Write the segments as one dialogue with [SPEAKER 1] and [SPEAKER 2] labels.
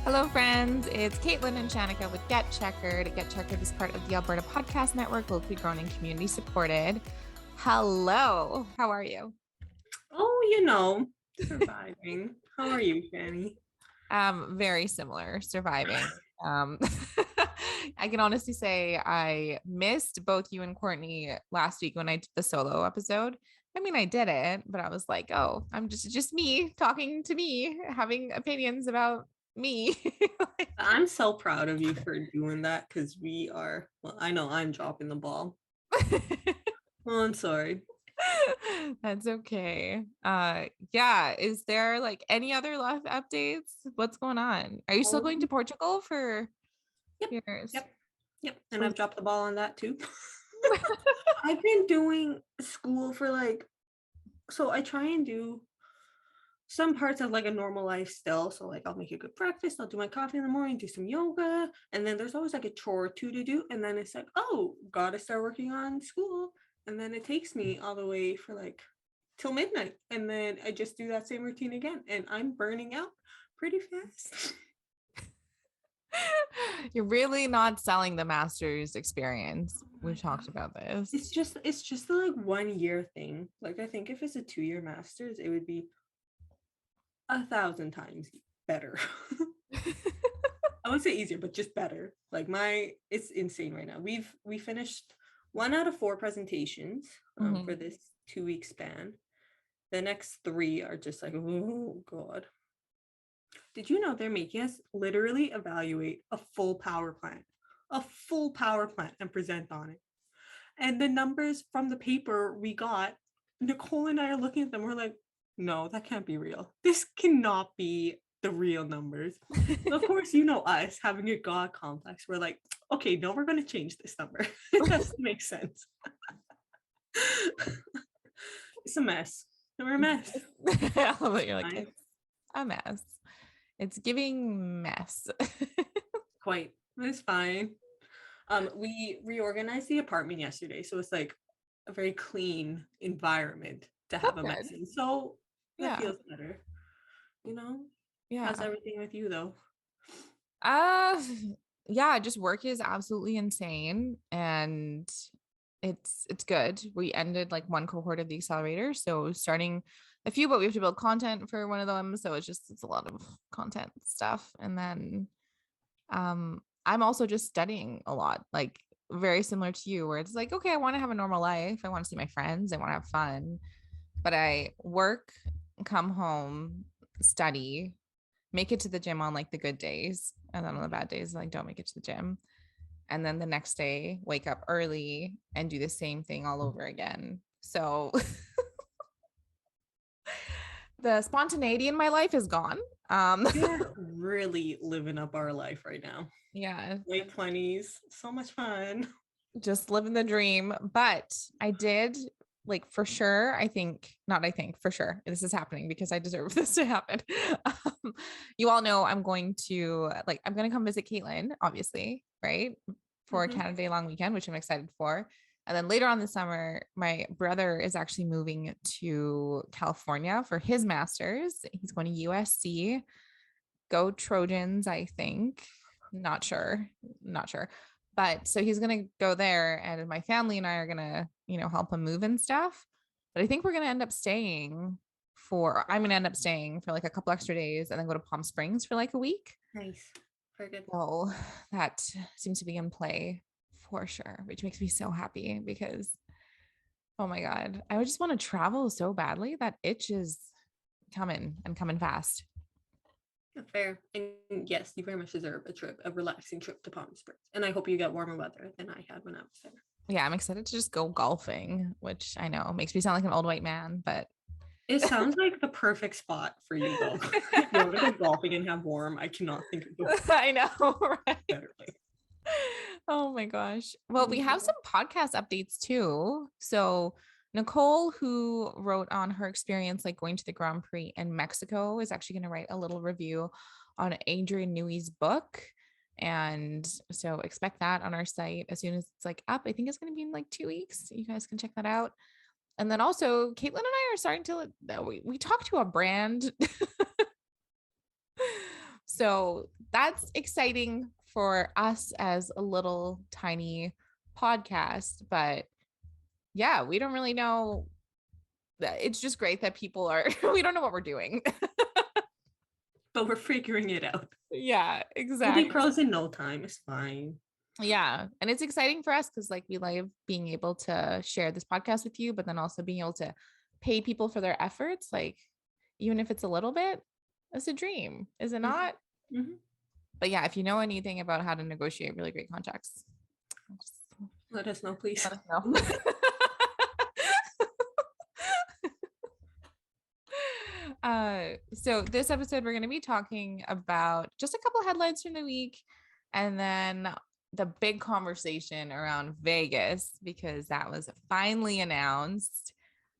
[SPEAKER 1] Hello, friends. It's Caitlin and Shanika with Get Checkered. Get Checkered is part of the Alberta Podcast Network, locally grown and community supported. Hello. How are you?
[SPEAKER 2] Oh, surviving. How are you, Fanny?
[SPEAKER 1] Very similar, surviving. I can honestly say I missed both you and Courtney last week when I did the solo episode. I mean, I did it, but I was like, oh, I'm just me talking to me, having opinions about me.
[SPEAKER 2] I'm so proud of you for doing that because I know I'm dropping the ball. Oh, I'm sorry.
[SPEAKER 1] That's okay. Yeah. Is there like any other life updates? What's going on? Are you still going to Portugal for
[SPEAKER 2] Yep,
[SPEAKER 1] yours?
[SPEAKER 2] yep. And I've dropped the ball on that too. I've been doing school so I try and do some parts of like a normal life still. So like I'll make a good breakfast, I'll do my coffee in the morning, do some yoga, and then there's always like a chore or two to do. And then it's like, oh, gotta start working on school. And then it takes me all the way for like till midnight. And then I just do that same routine again. And I'm burning out pretty fast.
[SPEAKER 1] You're really not selling the master's experience. We've talked about this.
[SPEAKER 2] It's just the like 1 year thing. Like I think if it's a 2 year master's, it would be 1,000 times better. I would say easier, but just better. Like it's insane right now. We finished 1 out of 4 presentations for this 2-week span. The next 3 are just like, oh god. Did you know they're making us literally evaluate a full power plant and present on it? And the numbers from the paper we got, Nicole and I are looking at them. We're like, no, that can't be real. This cannot be the real numbers. Of course, you know us having a God complex. We're like, okay, no, we're going to change this number. It doesn't make sense. It's a mess. We're a mess.
[SPEAKER 1] You're like, it's a mess. It's giving mess.
[SPEAKER 2] Quite. It's fine. We reorganized the apartment yesterday, so it's like a very clean environment to have a mess in. So that feels better.
[SPEAKER 1] Yeah.
[SPEAKER 2] How's everything with you though?
[SPEAKER 1] Yeah, just work is absolutely insane and it's good. We ended like one cohort of the accelerator, so starting a few, but we have to build content for one of them, so it's a lot of content stuff. And then I'm also just studying a lot, like very similar to you, where it's like, okay, I want to have a normal life, I want to see my friends, I want to have fun, but I work, come home, study, make it to the gym on like the good days, and then on the bad days like don't make it to the gym, and then the next day wake up early and do the same thing all over again. So the spontaneity in my life is gone.
[SPEAKER 2] We're really living up our life right now.
[SPEAKER 1] Yeah,
[SPEAKER 2] late 20s, so much fun,
[SPEAKER 1] just living the dream. But I did, like, for sure, for sure this is happening because I deserve this to happen. You all know I'm going to come visit Caitlin, obviously, right, for Canada Day long weekend, which I'm excited for. And then later on this summer, my brother is actually moving to California for his master's. He's going to USC. Go Trojans, I think. Not sure. But so he's going to go there, and my family and I are going to, help him move and stuff. But I think I'm going to end up staying for like a couple extra days and then go to Palm Springs for like a week.
[SPEAKER 2] Nice. Very good.
[SPEAKER 1] So that seems to be in play for sure, which makes me so happy because, oh my God, I just want to travel so badly. That itch is coming fast.
[SPEAKER 2] Fair. And yes, you very much deserve a relaxing trip to Palm Springs. And I hope you get warmer weather than I had when I was there.
[SPEAKER 1] Yeah, I'm excited to just go golfing, which I know makes me sound like an old white man, but
[SPEAKER 2] it sounds like the perfect spot for you though. You want to go golfing and have warm. I cannot think of it.
[SPEAKER 1] I know, right? Better place. Oh my gosh. Well, we have some podcast updates too. So Nicole, who wrote on her experience like going to the Grand Prix in Mexico, is actually going to write a little review on Adrian Newey's book. And so expect that on our site as soon as it's like up. I think it's going to be in like 2 weeks. You guys can check that out. And then also Caitlin and I are starting to, we talked to a brand. So that's exciting for us as a little tiny podcast, but yeah, we don't really know. It's just great that people are, we don't know what we're doing.
[SPEAKER 2] But we're figuring it out.
[SPEAKER 1] Yeah,
[SPEAKER 2] We'll
[SPEAKER 1] exactly.
[SPEAKER 2] be pros in no time. It's fine.
[SPEAKER 1] Yeah. And it's exciting for us because like we love being able to share this podcast with you, but then also being able to pay people for their efforts. Like, even if it's a little bit, it's a dream, is it not?
[SPEAKER 2] Mm-hmm.
[SPEAKER 1] But yeah, if you know anything about how to negotiate really great contracts, just
[SPEAKER 2] Let us know, please.
[SPEAKER 1] let us know. So this episode, we're going to be talking about just a couple headlines from the week and then the big conversation around Vegas, because that was finally announced.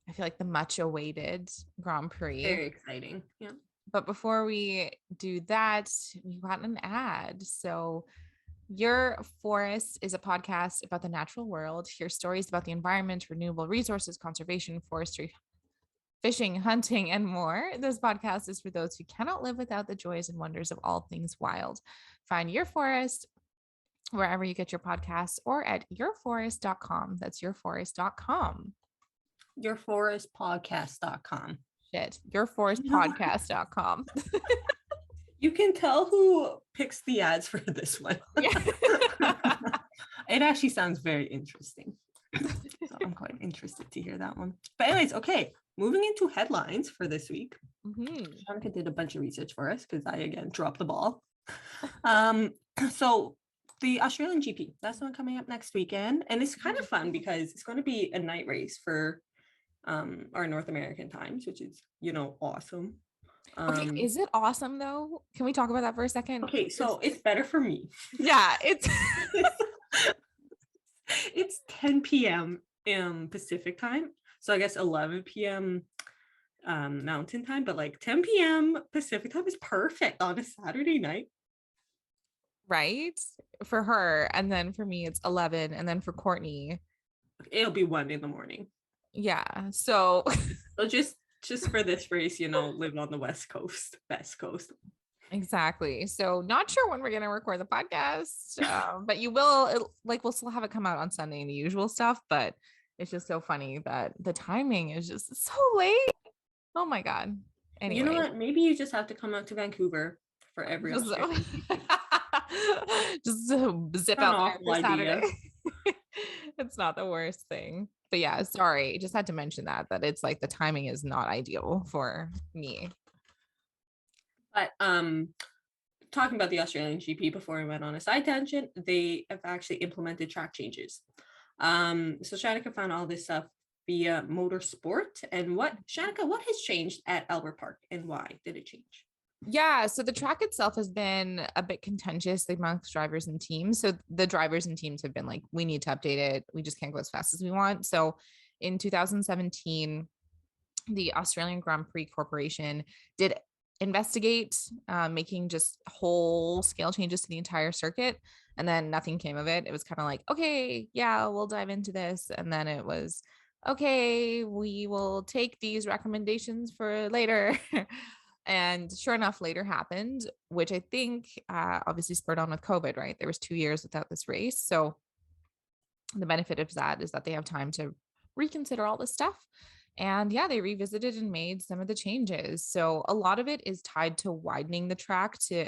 [SPEAKER 1] I feel like the much awaited Grand Prix.
[SPEAKER 2] Very exciting. Yeah.
[SPEAKER 1] But before we do that, we got an ad. So Your Forest is a podcast about the natural world. Hear stories about the environment, renewable resources, conservation, forestry, fishing, hunting, and more. This podcast is for those who cannot live without the joys and wonders of all things wild. Find Your Forest wherever you get your podcasts or at yourforest.com. That's yourforest.com.
[SPEAKER 2] Yourforestpodcast.com.
[SPEAKER 1] Shit. Yourforestpodcast.com.
[SPEAKER 2] You can tell who picks the ads for this one.
[SPEAKER 1] Yeah.
[SPEAKER 2] It actually sounds very interesting. So I'm quite interested to hear that one. But anyways, okay, moving into headlines for this week. Shanika did a bunch of research for us because I again dropped the ball. So the Australian GP, that's the one coming up next weekend, and it's kind of fun because it's going to be a night race for our North American times, which is awesome.
[SPEAKER 1] Okay, is it awesome though? Can we talk about that for a second?
[SPEAKER 2] Okay, so it's better for me.
[SPEAKER 1] Yeah, it's
[SPEAKER 2] it's 10 p.m. Pacific time, so I guess 11 p.m. Mountain time, but like 10 p.m. Pacific time is perfect on a Saturday night.
[SPEAKER 1] Right? For her, and then for me it's 11, and then for Courtney
[SPEAKER 2] it'll be 1 a.m.
[SPEAKER 1] Yeah, so
[SPEAKER 2] just for this race, live on the best coast.
[SPEAKER 1] Exactly. So not sure when we're going to record the podcast, but we'll still have it come out on Sunday and the usual stuff, but it's just so funny that the timing is just so late. Oh my God. Anyway.
[SPEAKER 2] You know what? Maybe you just have to come out to Vancouver for every Australian.
[SPEAKER 1] Just zip out there for Saturday. It's not the worst thing. But yeah, sorry. Just had to mention that it's like the timing is not ideal for me.
[SPEAKER 2] But talking about the Australian GP before we went on a side tangent, they have actually implemented track changes. So Shanika found all this stuff via Motorsport. And what has changed at Albert Park and why did it change?
[SPEAKER 1] Yeah, so the track itself has been a bit contentious amongst drivers and teams. So the drivers and teams have been like, we need to update it. We just can't go as fast as we want. So in 2017, the Australian Grand Prix Corporation did investigate making just whole scale changes to the entire circuit, and then nothing came of it. It was kind of like, okay, yeah, we'll dive into this, and then it was okay, we will take these recommendations for later. And sure enough, later happened, which I think obviously spurred on with COVID, right? There was 2 years without this race, so the benefit of that is that they have time to reconsider all this stuff. And yeah, they revisited and made some of the changes. So a lot of it is tied to widening the track to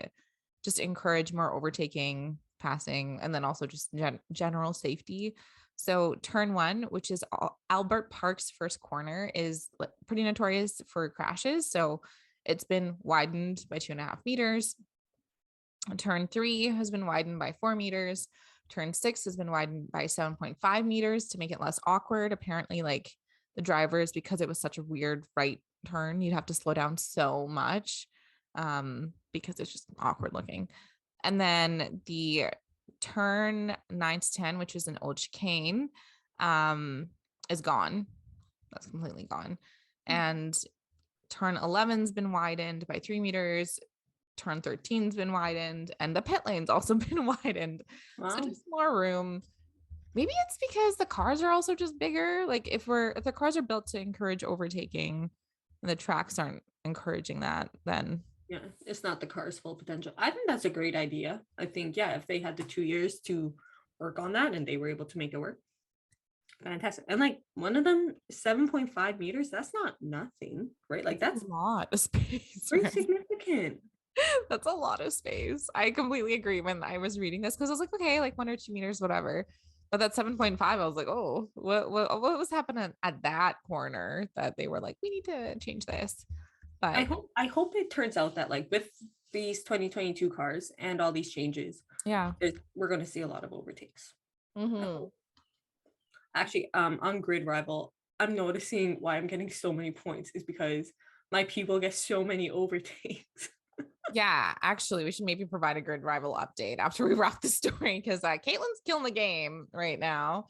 [SPEAKER 1] just encourage more overtaking, passing, and then also just general safety. So turn 1, which is Albert Park's first corner, is pretty notorious for crashes. So it's been widened by 2.5 meters. Turn 3 has been widened by 4 meters. Turn 6 has been widened by 7.5 meters to make it less awkward. Apparently, like the drivers, because it was such a weird right turn, you'd have to slow down so much because it's just awkward looking. And then the turn 9 to 10, which is an old chicane, is gone. That's completely gone. And turn 11's been widened by 3 meters. Turn 13's been widened, and the pit lane's also been widened. Wow. So just more room. Maybe it's because the cars are also just bigger. Like if the cars are built to encourage overtaking and the tracks aren't encouraging that, then
[SPEAKER 2] Yeah, it's not the car's full potential. I think that's a great idea. I think, yeah, if they had the 2 years to work on that and they were able to make it work, fantastic. And like one of them, 7.5 meters, that's not nothing, right? Like
[SPEAKER 1] That's
[SPEAKER 2] that's
[SPEAKER 1] a lot of space,
[SPEAKER 2] very
[SPEAKER 1] right?
[SPEAKER 2] significant.
[SPEAKER 1] That's a lot of space. I completely agree when I was reading this because I was like, okay, like 1 or 2 meters, whatever. But that 7.5, I was like, oh, what was happening at that corner that they were like, we need to change this. But
[SPEAKER 2] I hope it turns out that like with these 2022 cars and all these changes,
[SPEAKER 1] yeah.
[SPEAKER 2] we're going to see a lot of overtakes.
[SPEAKER 1] Mm-hmm.
[SPEAKER 2] Actually, on Grid Rival, I'm noticing why I'm getting so many points is because my people get so many overtakes.
[SPEAKER 1] Yeah, actually, we should maybe provide a grid rival update after we wrap the story because Caitlin's killing the game right now.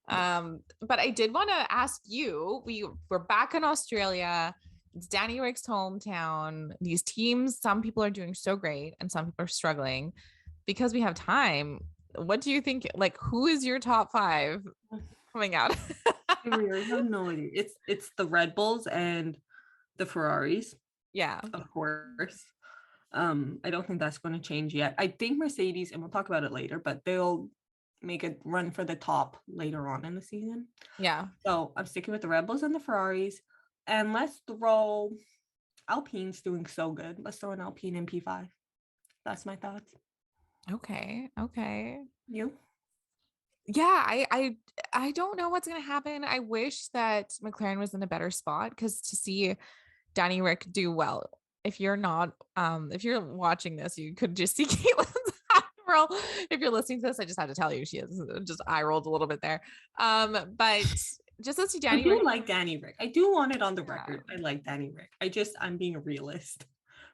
[SPEAKER 1] But I did want to ask you, we're back in Australia. It's Danny Rick's hometown. These teams, some people are doing so great and some people are struggling. Because we have time, what do you think? Like, who is your top 5 coming out?
[SPEAKER 2] I really have no idea. It's the Red Bulls and the Ferraris,
[SPEAKER 1] Yeah.
[SPEAKER 2] of course. I don't think that's going to change yet. I think Mercedes, and we'll talk about it later, but they'll make a run for the top later on in the season.
[SPEAKER 1] Yeah.
[SPEAKER 2] So I'm sticking with the Red Bulls and the Ferraris. And let's throw Alpine's doing so good. Let's throw an Alpine in P5. That's my thoughts.
[SPEAKER 1] Okay.
[SPEAKER 2] You?
[SPEAKER 1] Yeah, I don't know what's gonna happen. I wish that McLaren was in a better spot because to see Danny Rick do well, if you're watching this, you could just see Caitlin's eye roll. If you're listening to this, I just have to tell you she is just eye rolled a little bit there. But just to see Danny Rick.
[SPEAKER 2] Like Danny Rick. I do want it on the record. I like Danny Rick. I'm being a realist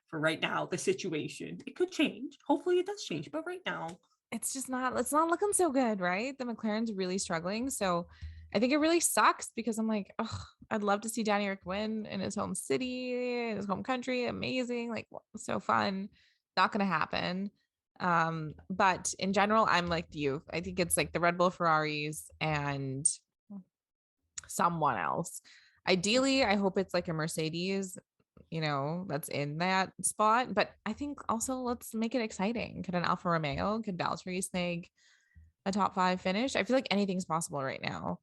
[SPEAKER 2] for right now, the situation. It could change. Hopefully it does change, but right now
[SPEAKER 1] It's not looking so good, right? The McLaren's really struggling. So I think it really sucks because I'm like, oh, I'd love to see Danny Rick win in his home city, in his home country. Amazing. Like so fun. Not gonna happen. But in general, I'm like you. I think it's like the Red Bull Ferraris and someone else. Ideally, I hope it's like a Mercedes, that's in that spot. But I think also let's make it exciting. Could an Alfa Romeo, could Valtteri snag a top 5 finish? I feel like anything's possible right now.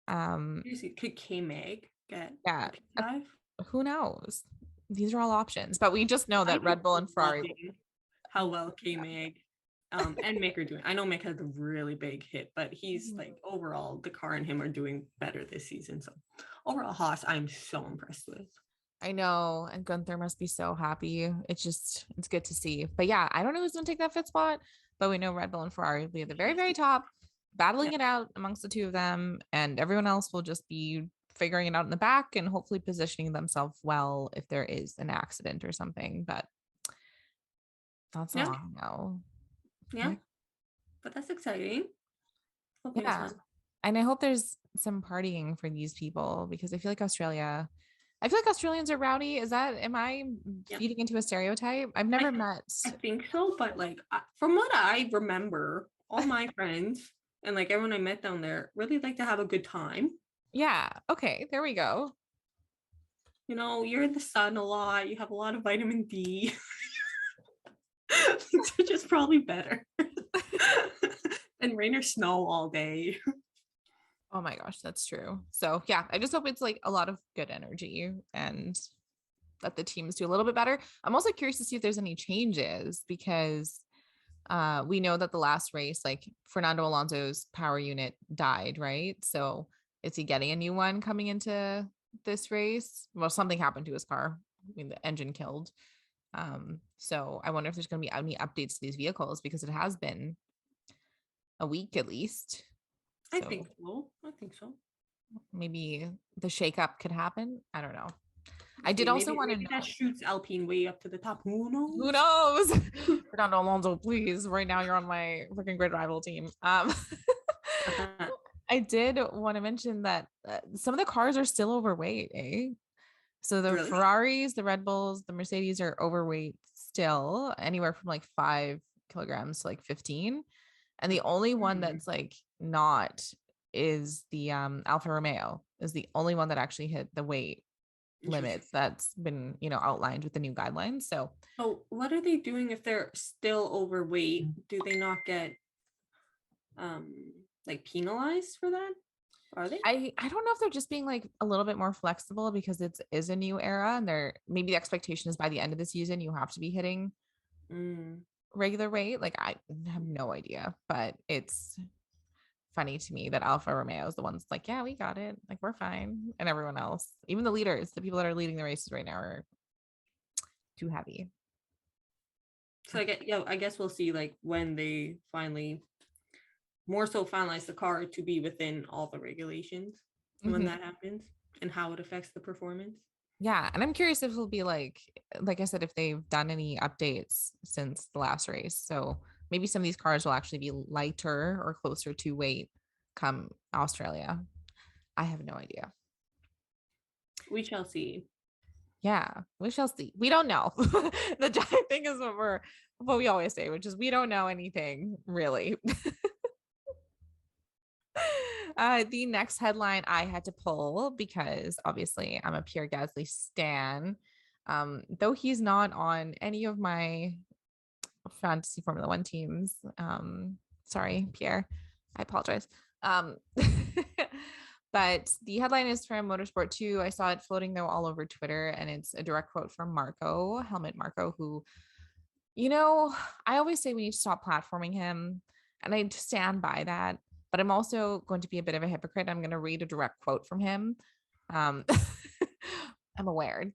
[SPEAKER 2] could K-Mag get
[SPEAKER 1] Yeah,
[SPEAKER 2] P5?
[SPEAKER 1] who knows? These are all options, but we just know that Red Bull and Ferrari.
[SPEAKER 2] How well K-Mag and Mick are doing. I know Mick has a really big hit, but he's like overall the car and him are doing better this season. So overall Haas, I'm so impressed with.
[SPEAKER 1] I know, and Gunther must be so happy. It's good to see. But yeah, I don't know who's gonna take that 5th spot, but we know Red Bull and Ferrari will be at the very, very top, battling it out amongst the 2 of them, and everyone else will just be figuring it out in the back and hopefully positioning themselves well if there is an accident or something. But that's all I know.
[SPEAKER 2] Yeah, but that's exciting.
[SPEAKER 1] Yeah. And I hope there's some partying for these people because I feel like Australians are rowdy. Am I feeding into a stereotype? I've never met.
[SPEAKER 2] I think so, but like from what I remember, all my friends and like everyone I met down there really like to have a good time.
[SPEAKER 1] Yeah. Okay. There we go.
[SPEAKER 2] You're in the sun a lot. You have a lot of vitamin D. Things are just probably better. And rain or snow all day.
[SPEAKER 1] Oh my gosh, that's true. So yeah, I just hope it's like a lot of good energy and that the teams do a little bit better. I'm also curious to see if there's any changes because we know that the last race, like Fernando Alonso's power unit died, right? So is he getting a new one coming into this race? Well, something happened to his car. I mean, the engine killed. So I wonder if there's going to be any updates to these vehicles because it has been a week at least.
[SPEAKER 2] I think so.
[SPEAKER 1] Maybe the shakeup could happen. I don't know. I did also want to know
[SPEAKER 2] that shoots Alpine way up to the top. Who
[SPEAKER 1] knows? Fernando Alonso, please. Right now you're on my freaking grid rival team. I did want to mention that some of the cars are still overweight, eh? So the Ferraris, the Red Bulls, the Mercedes are overweight still, anywhere from like 5 kilograms to like 15. And the only one that's like not is the Alfa Romeo is the only one that actually hit the weight limits that's been, outlined with the new guidelines. So
[SPEAKER 2] So what are they doing if they're still overweight? Do they not get like penalized for that? Are they?
[SPEAKER 1] I don't know if they're just being like a little bit more flexible because it is a new era, and they're maybe the expectation is by the end of the season you have to be hitting regular weight. Like I have no idea, but it's funny to me that Alfa Romeo is the ones like, yeah, we got it, like we're fine, and everyone else, even the leaders, the people that are leading the races right now, are too heavy.
[SPEAKER 2] So I guess we'll see like when they finally more so finalize the car to be within all the regulations when that happens and how it affects the performance.
[SPEAKER 1] Yeah, and I'm curious if it'll be like I said, if they've done any updates since the last race. So maybe some of these cars will actually be lighter or closer to weight come Australia. I have no idea.
[SPEAKER 2] We shall see.
[SPEAKER 1] Yeah, we shall see. We don't know. The giant thing is what we always say, which is we don't know anything really. The next headline I had to pull because obviously I'm a Pierre Gasly stan. Though he's not on any of my fantasy Formula One teams. Sorry, Pierre. I apologize. But the headline is from Motorsport 2. I saw it floating though all over Twitter, and it's a direct quote from Marco, Helmut Marco, who, I always say we need to stop platforming him, and I stand by that. But I'm also going to be a bit of a hypocrite. I'm going to read a direct quote from him. I'm aware.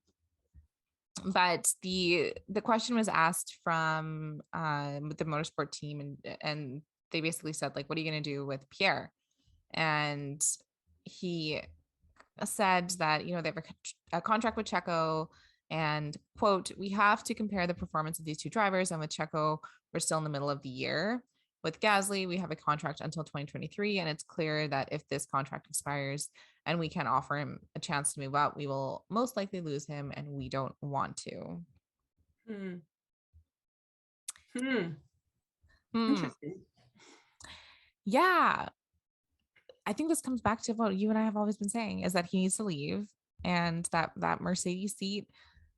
[SPEAKER 1] But the question was asked from the motorsport team, and they basically said, like, what are you going to do with Pierre? And he said that, they have a contract with Checo, and quote, we have to compare the performance of these two drivers, and with Checo, we're still in the middle of the year. With Gasly, we have a contract until 2023, and it's clear that if this contract expires and we can't offer him a chance to move up, we will most likely lose him, and we don't want to.
[SPEAKER 2] Interesting.
[SPEAKER 1] Yeah. I think this comes back to what you and I have always been saying, is that he needs to leave, and that Mercedes seat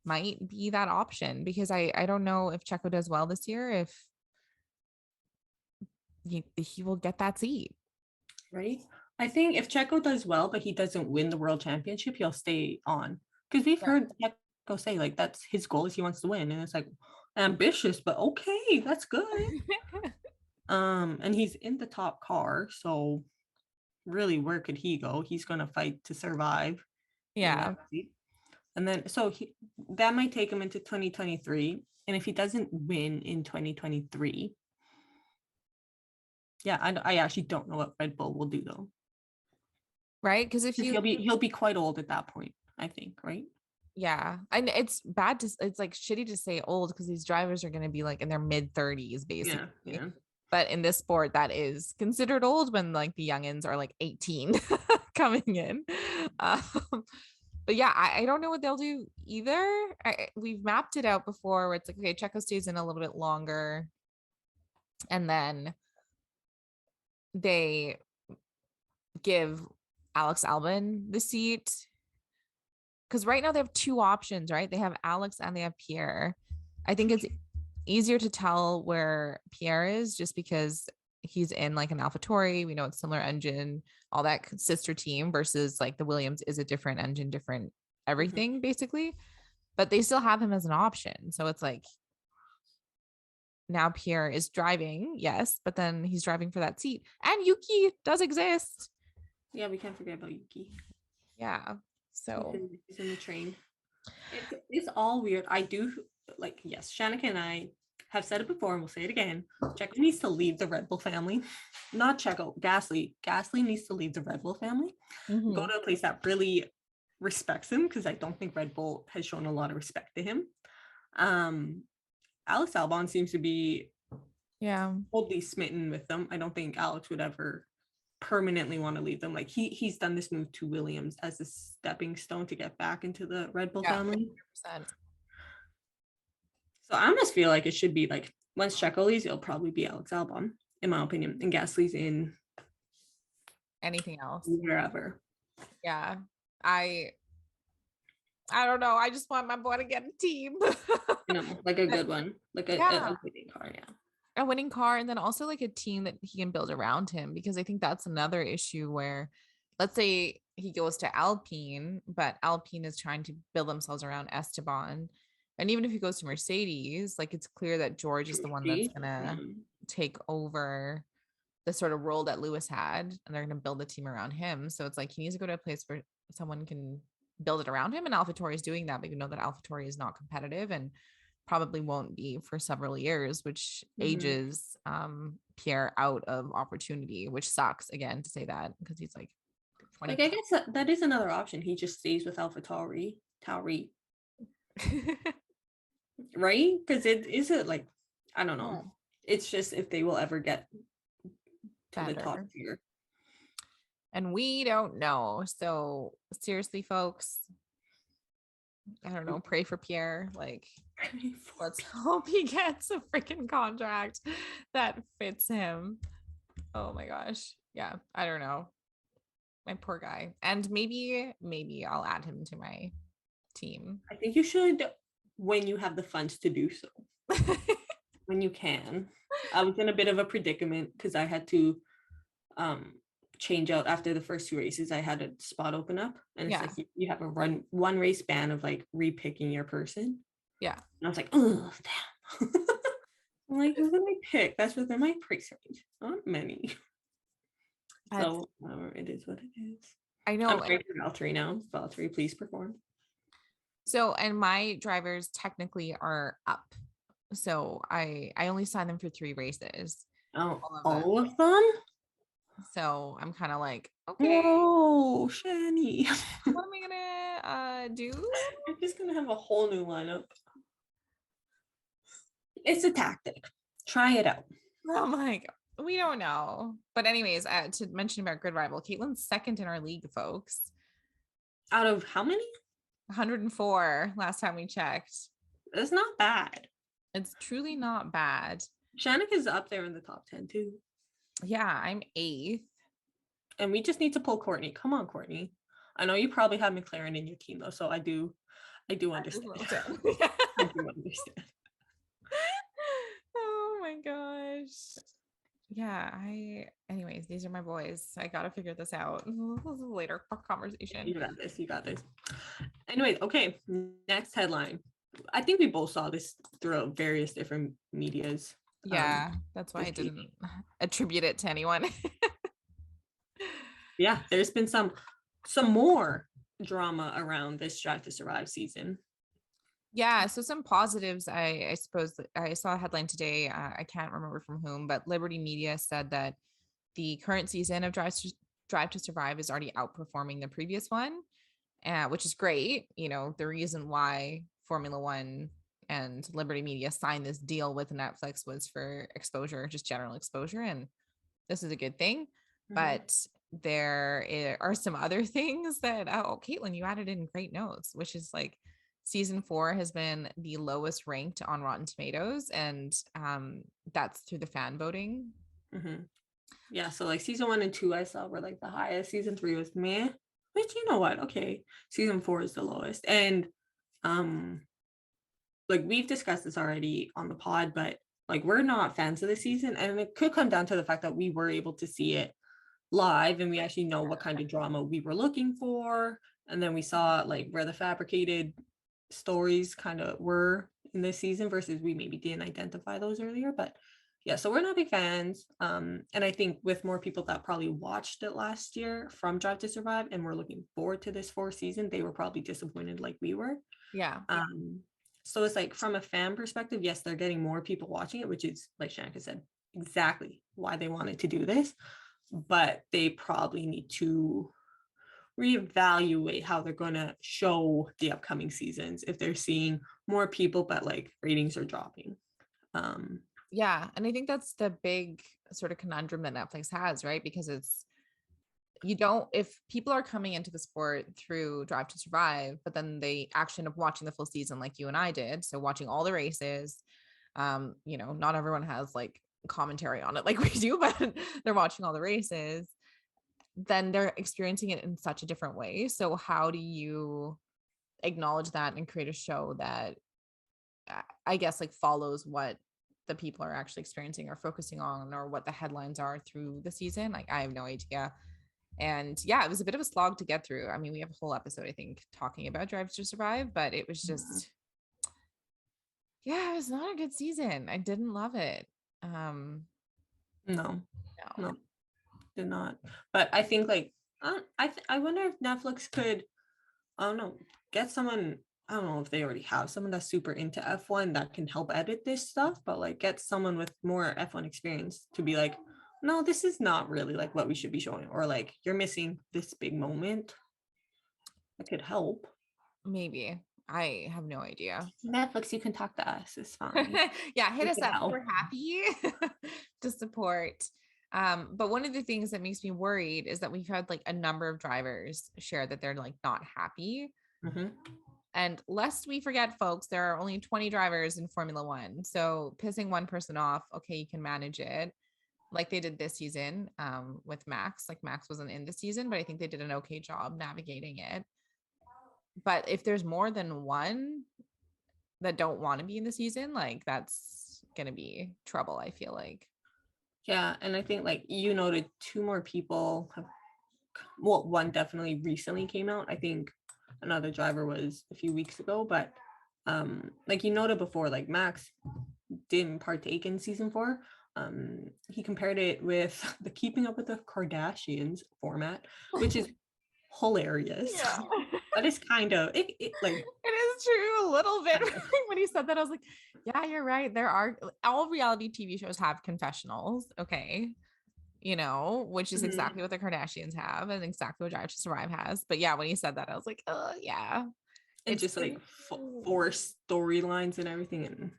[SPEAKER 1] might be that option, because I don't know if Checo does well this year, if he will get that seat.
[SPEAKER 2] Right. I think if Checo does well, but he doesn't win the world championship, he'll stay on. Because we've heard Checo say like that's his goal, is he wants to win. And it's like ambitious, but okay, that's good. And he's in the top car. So really, where could he go? He's gonna fight to survive.
[SPEAKER 1] Yeah.
[SPEAKER 2] And then that might take him into 2023. And if he doesn't win in 2023, yeah, I actually don't know what Red Bull will do though.
[SPEAKER 1] Right, because if
[SPEAKER 2] he'll be quite old at that point, I think, right?
[SPEAKER 1] Yeah, and it's like shitty to say old, because these drivers are going to be like in their mid 30s basically.
[SPEAKER 2] Yeah.
[SPEAKER 1] But in this sport, that is considered old when like the youngins are like 18 coming in. But yeah, I don't know what they'll do either. We've mapped it out before where it's like, okay, Checo stays in a little bit longer, and then they give Alex Albon the seat, because right now they have two options, right? They have Alex and they have Pierre. I think it's easier to tell where Pierre is just because he's in like an AlphaTauri. We know it's similar engine, all that sister team, versus like the Williams is a different engine, different everything basically. But they still have him as an option. So it's like now Pierre is driving, yes, but then he's driving for that seat. And Yuki does exist.
[SPEAKER 2] Yeah, we can't forget about Yuki.
[SPEAKER 1] Yeah. So
[SPEAKER 2] he's in the train. It's all weird. I do like, yes, Shanika and I have said it before and we'll say it again. Checo needs to leave the Red Bull family. Not Checo, Gasly. Gasly needs to leave the Red Bull family. Go to a place that really respects him, because I don't think Red Bull has shown a lot of respect to him. Alex Albon seems to be totally smitten with them. I don't think Alex would ever permanently want to leave them. Like he's done this move to Williams as a stepping stone to get back into the Red Bull family. 100%. So I almost feel like it should be like once Checo leaves, it'll probably be Alex Albon, in my opinion, and Gasly's in
[SPEAKER 1] anything else,
[SPEAKER 2] wherever.
[SPEAKER 1] Yeah, I I don't know. I just want my boy to get a team.
[SPEAKER 2] Like a good one, like
[SPEAKER 1] Yeah,
[SPEAKER 2] a winning car. Yeah.
[SPEAKER 1] a winning car, and then also like a team that he can build around him, because I think that's another issue where, let's say he goes to Alpine, but Alpine is trying to build themselves around Esteban. And even if he goes to Mercedes, like it's clear that George is the one that's
[SPEAKER 2] Truthfully,
[SPEAKER 1] gonna take over the sort of role that Lewis had, and they're gonna build a team around him. So it's like he needs to go to a place where someone can build it around him. And AlphaTauri is doing that, but you know that AlphaTauri is not competitive and probably won't be for several years, which
[SPEAKER 2] mhm.
[SPEAKER 1] ages Pierre out of opportunity, which sucks again to say that because he's like
[SPEAKER 2] Like
[SPEAKER 1] 20.
[SPEAKER 2] I guess that is another option. He just stays with AlphaTauri, Tauri, right? Because it is it like I don't know.
[SPEAKER 1] Oh,
[SPEAKER 2] It's just if they will ever get to the top
[SPEAKER 1] better.
[SPEAKER 2] tier.
[SPEAKER 1] And we don't know. So seriously, folks, I don't know, pray for Pierre. Like, let's hope he gets a freaking contract that fits him. Oh my gosh. Yeah, I don't know. My poor guy. And maybe I'll add him to my team.
[SPEAKER 2] I think you should when you have the funds to do so. When you can. I was in a bit of a predicament because I had to change out after the first two races. I had a spot open up, and it's
[SPEAKER 1] Yeah.
[SPEAKER 2] like you have a one race ban of like repicking your person.
[SPEAKER 1] Yeah.
[SPEAKER 2] And I was like, oh damn. I'm like, who did I pick? That's within my price range. Not many.
[SPEAKER 1] That's,
[SPEAKER 2] So it is what it is.
[SPEAKER 1] I
[SPEAKER 2] I'm
[SPEAKER 1] know.
[SPEAKER 2] praying for Valtteri now. Valtteri, please perform.
[SPEAKER 1] So, and my drivers technically are up. So I only signed them for 3 races,
[SPEAKER 2] Oh,
[SPEAKER 1] all of them.
[SPEAKER 2] all of them?
[SPEAKER 1] So I'm kind of like, okay,
[SPEAKER 2] Whoa, Shani.
[SPEAKER 1] what am I gonna do?
[SPEAKER 2] I'm just gonna have a whole new lineup. It's a tactic. Try it out.
[SPEAKER 1] Oh my god, we don't know. But anyways, to mention about Grid Rival, Caitlin's second in our league, folks.
[SPEAKER 2] Out of how many?
[SPEAKER 1] 104 last time we checked.
[SPEAKER 2] It's not bad.
[SPEAKER 1] It's truly not bad.
[SPEAKER 2] Shanika's up there in the top 10 too.
[SPEAKER 1] Yeah, I'm 8th.
[SPEAKER 2] And we just need to pull Courtney. Come on, Courtney. I know you probably have McLaren in your team though, so I do understand. I do understand.
[SPEAKER 1] Oh my gosh. Yeah, anyways, these are my boys. I gotta figure this out. This is a later conversation.
[SPEAKER 2] You got this. You got this. Anyways, okay. Next headline. I think we both saw this throughout various different medias.
[SPEAKER 1] Yeah, that's why I didn't attribute it to anyone.
[SPEAKER 2] Yeah, there's been some more drama around this Drive to Survive season.
[SPEAKER 1] Yeah, so some positives. I suppose I saw a headline today. I can't remember from whom, but Liberty Media said that the current season of Drive to Survive is already outperforming the previous one, which is great. You know, the reason why Formula One and Liberty Media signed this deal with Netflix was for exposure, just general exposure, and this is a good thing.
[SPEAKER 2] Mhm.
[SPEAKER 1] But there are some other things that, oh, Caitlin, you added in great notes, which is like season 4 has been the lowest ranked on Rotten Tomatoes, and that's through the fan voting.
[SPEAKER 2] Mm-hmm. Yeah, so like season 1 and 2 I saw were like the highest. Season 3 was meh, which you know what? Okay, season 4 is the lowest, and like we've discussed this already on the pod, but like we're not fans of the season, and it could come down to the fact that we were able to see it live and we actually know what kind of drama we were looking for, and then we saw like where the fabricated stories kind of were in this season versus we maybe didn't identify those earlier. But yeah, so we're not big fans, and I think with more people that probably watched it last year from Drive to Survive and we're looking forward to this 4th season, they were probably disappointed like we were.
[SPEAKER 1] Yeah.
[SPEAKER 2] So it's like from a fan perspective, yes, they're getting more people watching it, which is like Shanika said, exactly why they wanted to do this, but they probably need to reevaluate how they're going to show the upcoming seasons if they're seeing more people but like ratings are dropping.
[SPEAKER 1] Yeah, and I think that's the big sort of conundrum that Netflix has, right? Because it's, you don't, if people are coming into the sport through Drive to Survive, but then they actually end up watching the full season like you and I did, so watching all the races, you know, not everyone has like commentary on it like we do, but they're watching all the races, then they're experiencing it in such a different way. So how do you acknowledge that and create a show that I guess like follows what the people are actually experiencing or focusing on, or what the headlines are through the season. Like I have no idea. And yeah, it was a bit of a slog to get through. I mean, we have a whole episode, I think, talking about Drive to Survive, but it was just, yeah, it was not a good season. I didn't love it.
[SPEAKER 2] No,
[SPEAKER 1] No.
[SPEAKER 2] did not. But I think like I wonder if Netflix could, I don't know, get someone. I don't know if they already have someone that's super into F1 that can help edit this stuff, but like get someone with more F1 experience to be like, no, this is not really like what we should be showing, or like you're missing this big moment. That could help.
[SPEAKER 1] Maybe. I have no idea.
[SPEAKER 2] Netflix, you can talk to us. It's fine.
[SPEAKER 1] Yeah, hit
[SPEAKER 2] We
[SPEAKER 1] us
[SPEAKER 2] can
[SPEAKER 1] up.
[SPEAKER 2] help.
[SPEAKER 1] We're happy to support. But one of the things that makes me worried is that we've had like a number of drivers share that they're like not happy.
[SPEAKER 2] Mm-hmm.
[SPEAKER 1] And lest we forget, folks, there are only 20 drivers in Formula One. So pissing one person off, okay, you can manage it. Like they did this season with Max. Like Max wasn't in the season, but I think they did an okay job navigating it. But if there's more than one that don't want to be in the season, like that's gonna be trouble, I feel like.
[SPEAKER 2] Yeah, and I think like you noted two more people have, well, one definitely recently came out. I think another driver was a few weeks ago, but like you noted before, like Max didn't partake in season 4. He compared it with the Keeping Up with the Kardashians format, which is hilarious.
[SPEAKER 1] Yeah.
[SPEAKER 2] That is kind of it like
[SPEAKER 1] it is true a little bit. When he said that, I was like, yeah, you're right. There are, all reality TV shows have confessionals, okay, you know, which is exactly what the Kardashians have and exactly what Drive to Survive has. But yeah, when he said that, I was like, oh yeah.
[SPEAKER 2] and just like forced storylines and everything, and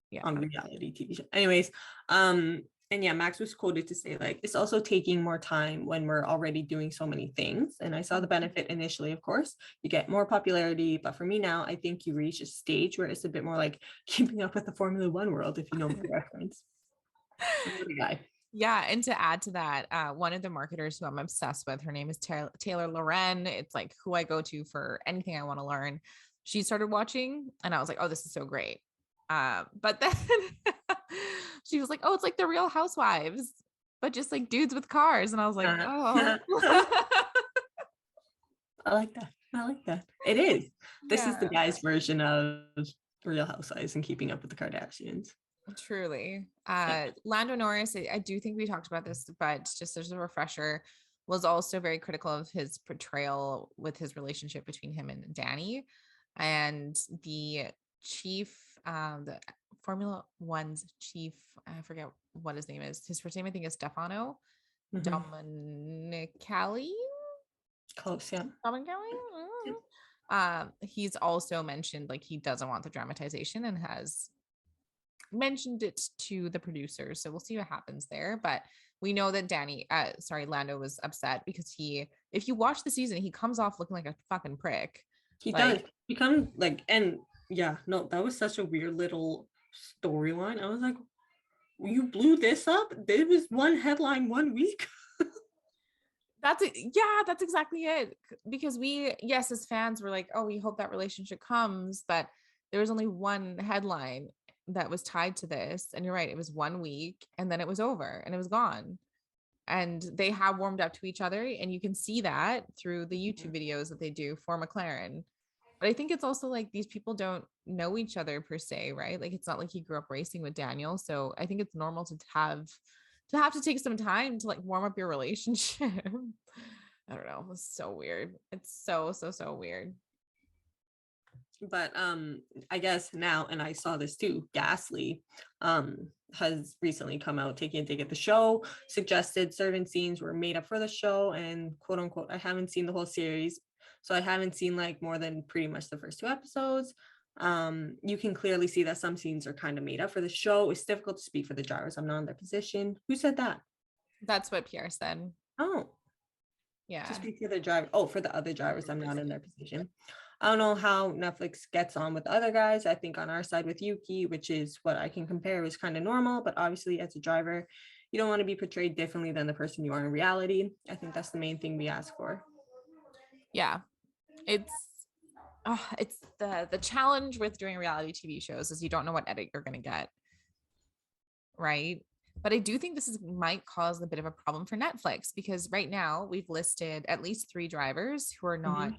[SPEAKER 1] yeah,
[SPEAKER 2] on reality TV show. Anyways, and yeah, Max was quoted to say like, it's also taking more time when we're already doing so many things. And I saw the benefit initially, of course, you get more popularity. But for me now, I think you reach a stage where it's a bit more like keeping up with the Formula One world, if you know my reference. Guy.
[SPEAKER 1] Yeah, and to add to that, one of the marketers who I'm obsessed with, her name is Taylor Loren. It's like who I go to for anything I want to learn. She started watching and I was like, oh, this is so great. But then she was like, oh, it's like the Real Housewives, but just like dudes with cars. And I was like, oh.
[SPEAKER 2] I like that. It is. This is the guy's version of Real Housewives and Keeping Up with the Kardashians.
[SPEAKER 1] Truly. Lando Norris, I do think we talked about this, but just as a refresher, was also very critical of his portrayal with his relationship between him and Danny. And the chief, the Formula One's chief, I forget what his name is. His first name, I think, is Stefano Domenicali.
[SPEAKER 2] Close, yeah.
[SPEAKER 1] Domenicali. He's also mentioned like he doesn't want the dramatization and has mentioned it to the producers, so we'll see what happens there. But we know that Lando was upset because if you watch the season, he comes off looking like a fucking prick.
[SPEAKER 2] He does become like, and yeah, no, that was such a weird little storyline. I was like, you blew this up? There was one headline 1 week.
[SPEAKER 1] That's exactly it. Because yes, as fans, were like, oh, we hope that relationship comes, but there was only one headline that was tied to this. And you're right, it was 1 week and then it was over and it was gone. And they have warmed up to each other. And you can see that through the YouTube videos that they do for McLaren. But I think it's also like these people don't know each other per se, right? Like it's not like he grew up racing with Daniel. So I think it's normal to have to take some time to like warm up your relationship. I don't know. It's so weird. It's so weird.
[SPEAKER 2] But I guess now, and I saw this too, Gasly has recently come out taking a dig at the show, suggested certain scenes were made up for the show, and quote unquote, I haven't seen the whole series, so I haven't seen like more than pretty much the first 2 episodes. You can clearly see that some scenes are kind of made up for the show. It's difficult to speak for the drivers. I'm not in their position. Who said that?
[SPEAKER 1] That's what Pierre said.
[SPEAKER 2] Oh,
[SPEAKER 1] yeah.
[SPEAKER 2] To speak for the driver. Oh, for the other drivers, I'm not in their position. I don't know how Netflix gets on with the other guys. I think on our side with Yuki, which is what I can compare, is kind of normal. But obviously, as a driver, you don't want to be portrayed differently than the person you are in reality. I think that's the main thing we ask for.
[SPEAKER 1] Yeah, it's it's the challenge with doing reality TV shows is you don't know what edit you're going to get. Right. But I do think might cause a bit of a problem for Netflix because right now we've listed at least 3 drivers who are not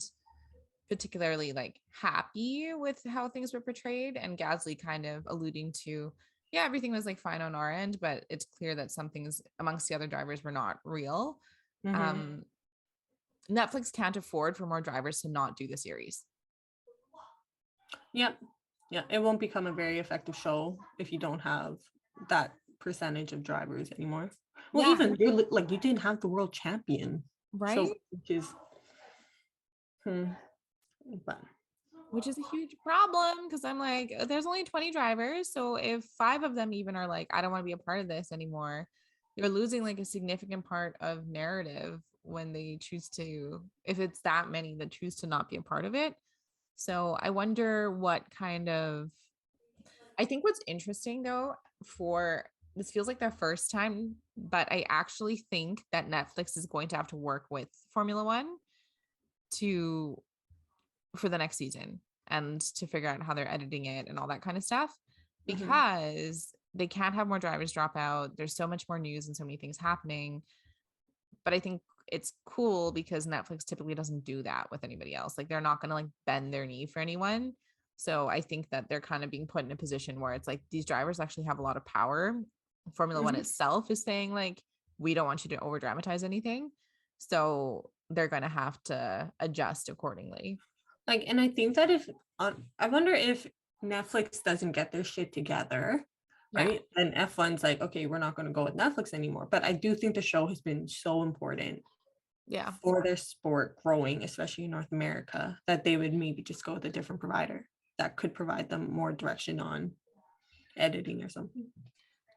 [SPEAKER 1] particularly like happy with how things were portrayed, and Gasly kind of alluding to, yeah, everything was like fine on our end, but it's clear that some things amongst the other drivers were not real. Netflix can't afford for more drivers to not do the series.
[SPEAKER 2] Yep. Yeah, it won't become a very effective show if you don't have that percentage of drivers anymore. Well, even like you didn't have the world champion,
[SPEAKER 1] right?
[SPEAKER 2] So,
[SPEAKER 1] which is a huge problem because I'm like, there's only 20 drivers, so if 5 of them even are like, I don't want to be a part of this anymore, you're losing like a significant part of narrative when they choose to, if it's that many that choose to not be a part of it. So I wonder what kind of, I think what's interesting though, for this feels like their first time, but I actually think that Netflix is going to have to work with Formula One for the next season and to figure out how they're editing it and all that kind of stuff, because they can't have more drivers drop out. There's so much more news and so many things happening. But I think it's cool because Netflix typically doesn't do that with anybody else. Like they're not going to like bend their knee for anyone. So I think that they're kind of being put in a position where it's like these drivers actually have a lot of power. Formula One itself is saying like, we don't want you to over dramatize anything. So they're going to have to adjust accordingly.
[SPEAKER 2] Like, and I think that I wonder if Netflix doesn't get their shit together, right? And F1's like, okay, we're not going to go with Netflix anymore. But I do think the show has been so important for their sport growing, especially in North America, that they would maybe just go with a different provider that could provide them more direction on editing or something.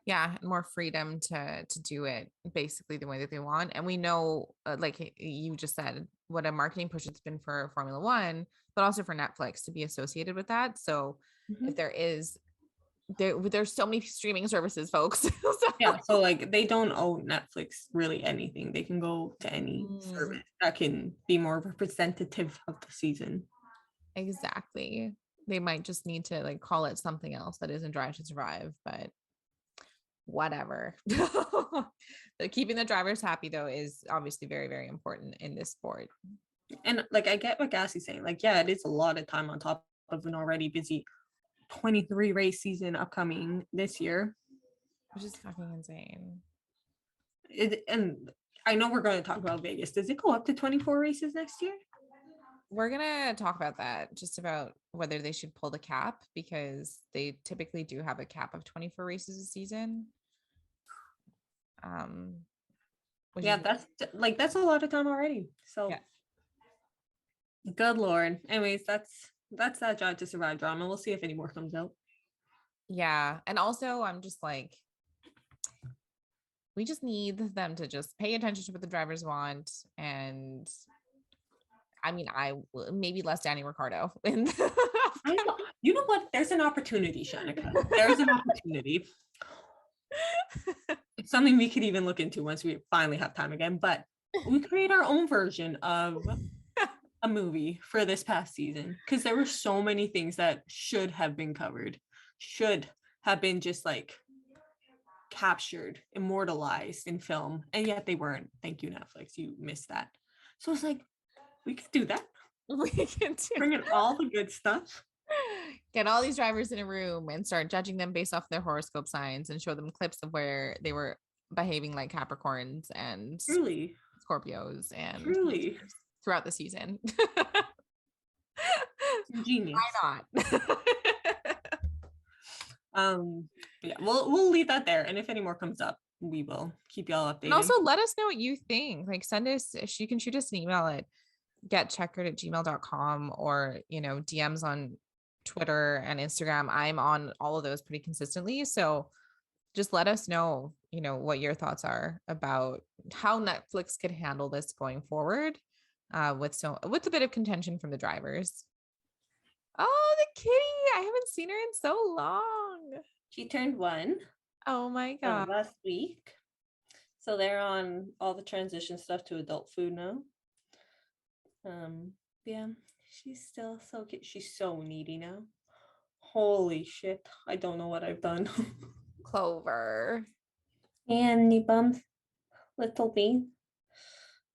[SPEAKER 1] Yeah, more freedom to do it basically the way that they want. And we know, like you just said, what a marketing push it's been for Formula One, but also for Netflix to be associated with that. So if there's so many streaming services, folks.
[SPEAKER 2] So like they don't owe Netflix really anything. They can go to any service that can be more representative of the season.
[SPEAKER 1] Exactly. They might just need to like call it something else that isn't Drive to Survive, but whatever. Keeping the drivers happy though is obviously very, very important in this sport.
[SPEAKER 2] And like I get what Gasly's saying. Like, yeah, it is a lot of time on top of an already busy 23 race season upcoming this year,
[SPEAKER 1] which is fucking insane.
[SPEAKER 2] And I know we're going to talk about Vegas. Does it go up to 24 races next year?
[SPEAKER 1] We're gonna talk about that, just about whether they should pull the cap, because they typically do have a cap of 24 races a season.
[SPEAKER 2] That's a lot of time already. So good Lord. Anyways, that's that Drive to Survive drama. We'll see if any more comes out.
[SPEAKER 1] Yeah. And also I'm just like, we just need them to just pay attention to what the drivers want. And I mean, maybe less Danny Ricciardo.
[SPEAKER 2] I know. You know what? There's an opportunity, Shanika. There's an opportunity. It's something we could even look into once we finally have time again. But we create our own version of a movie for this past season, because there were so many things that should have been covered, should have been just like captured, immortalized in film, and yet they weren't. Thank you, Netflix. You missed that. So it's like, we could do that.
[SPEAKER 1] We can
[SPEAKER 2] bring in all the good stuff.
[SPEAKER 1] Get all these drivers in a room and start judging them based off their horoscope signs and show them clips of where they were behaving like Capricorns and Scorpios and throughout the season.
[SPEAKER 2] Genius.
[SPEAKER 1] Why not?
[SPEAKER 2] Yeah, we'll leave that there, and if any more comes up, we will keep y'all updated.
[SPEAKER 1] And also let us know what you think. Like, send us, you can shoot us an email at getcheckered@gmail.com, or DMs on Twitter and Instagram. I'm on all of those pretty consistently, so just let us know what your thoughts are about how Netflix could handle this going forward, with a bit of contention from the drivers. Oh, the kitty! I haven't seen her in so long.
[SPEAKER 2] She turned 1.
[SPEAKER 1] Oh my god!
[SPEAKER 2] Last week. So they're on all the transition stuff to adult food now. Yeah, She's still so cute. She's so needy now. Holy shit. I don't know what I've done.
[SPEAKER 1] Clover.
[SPEAKER 2] And bums, little bean.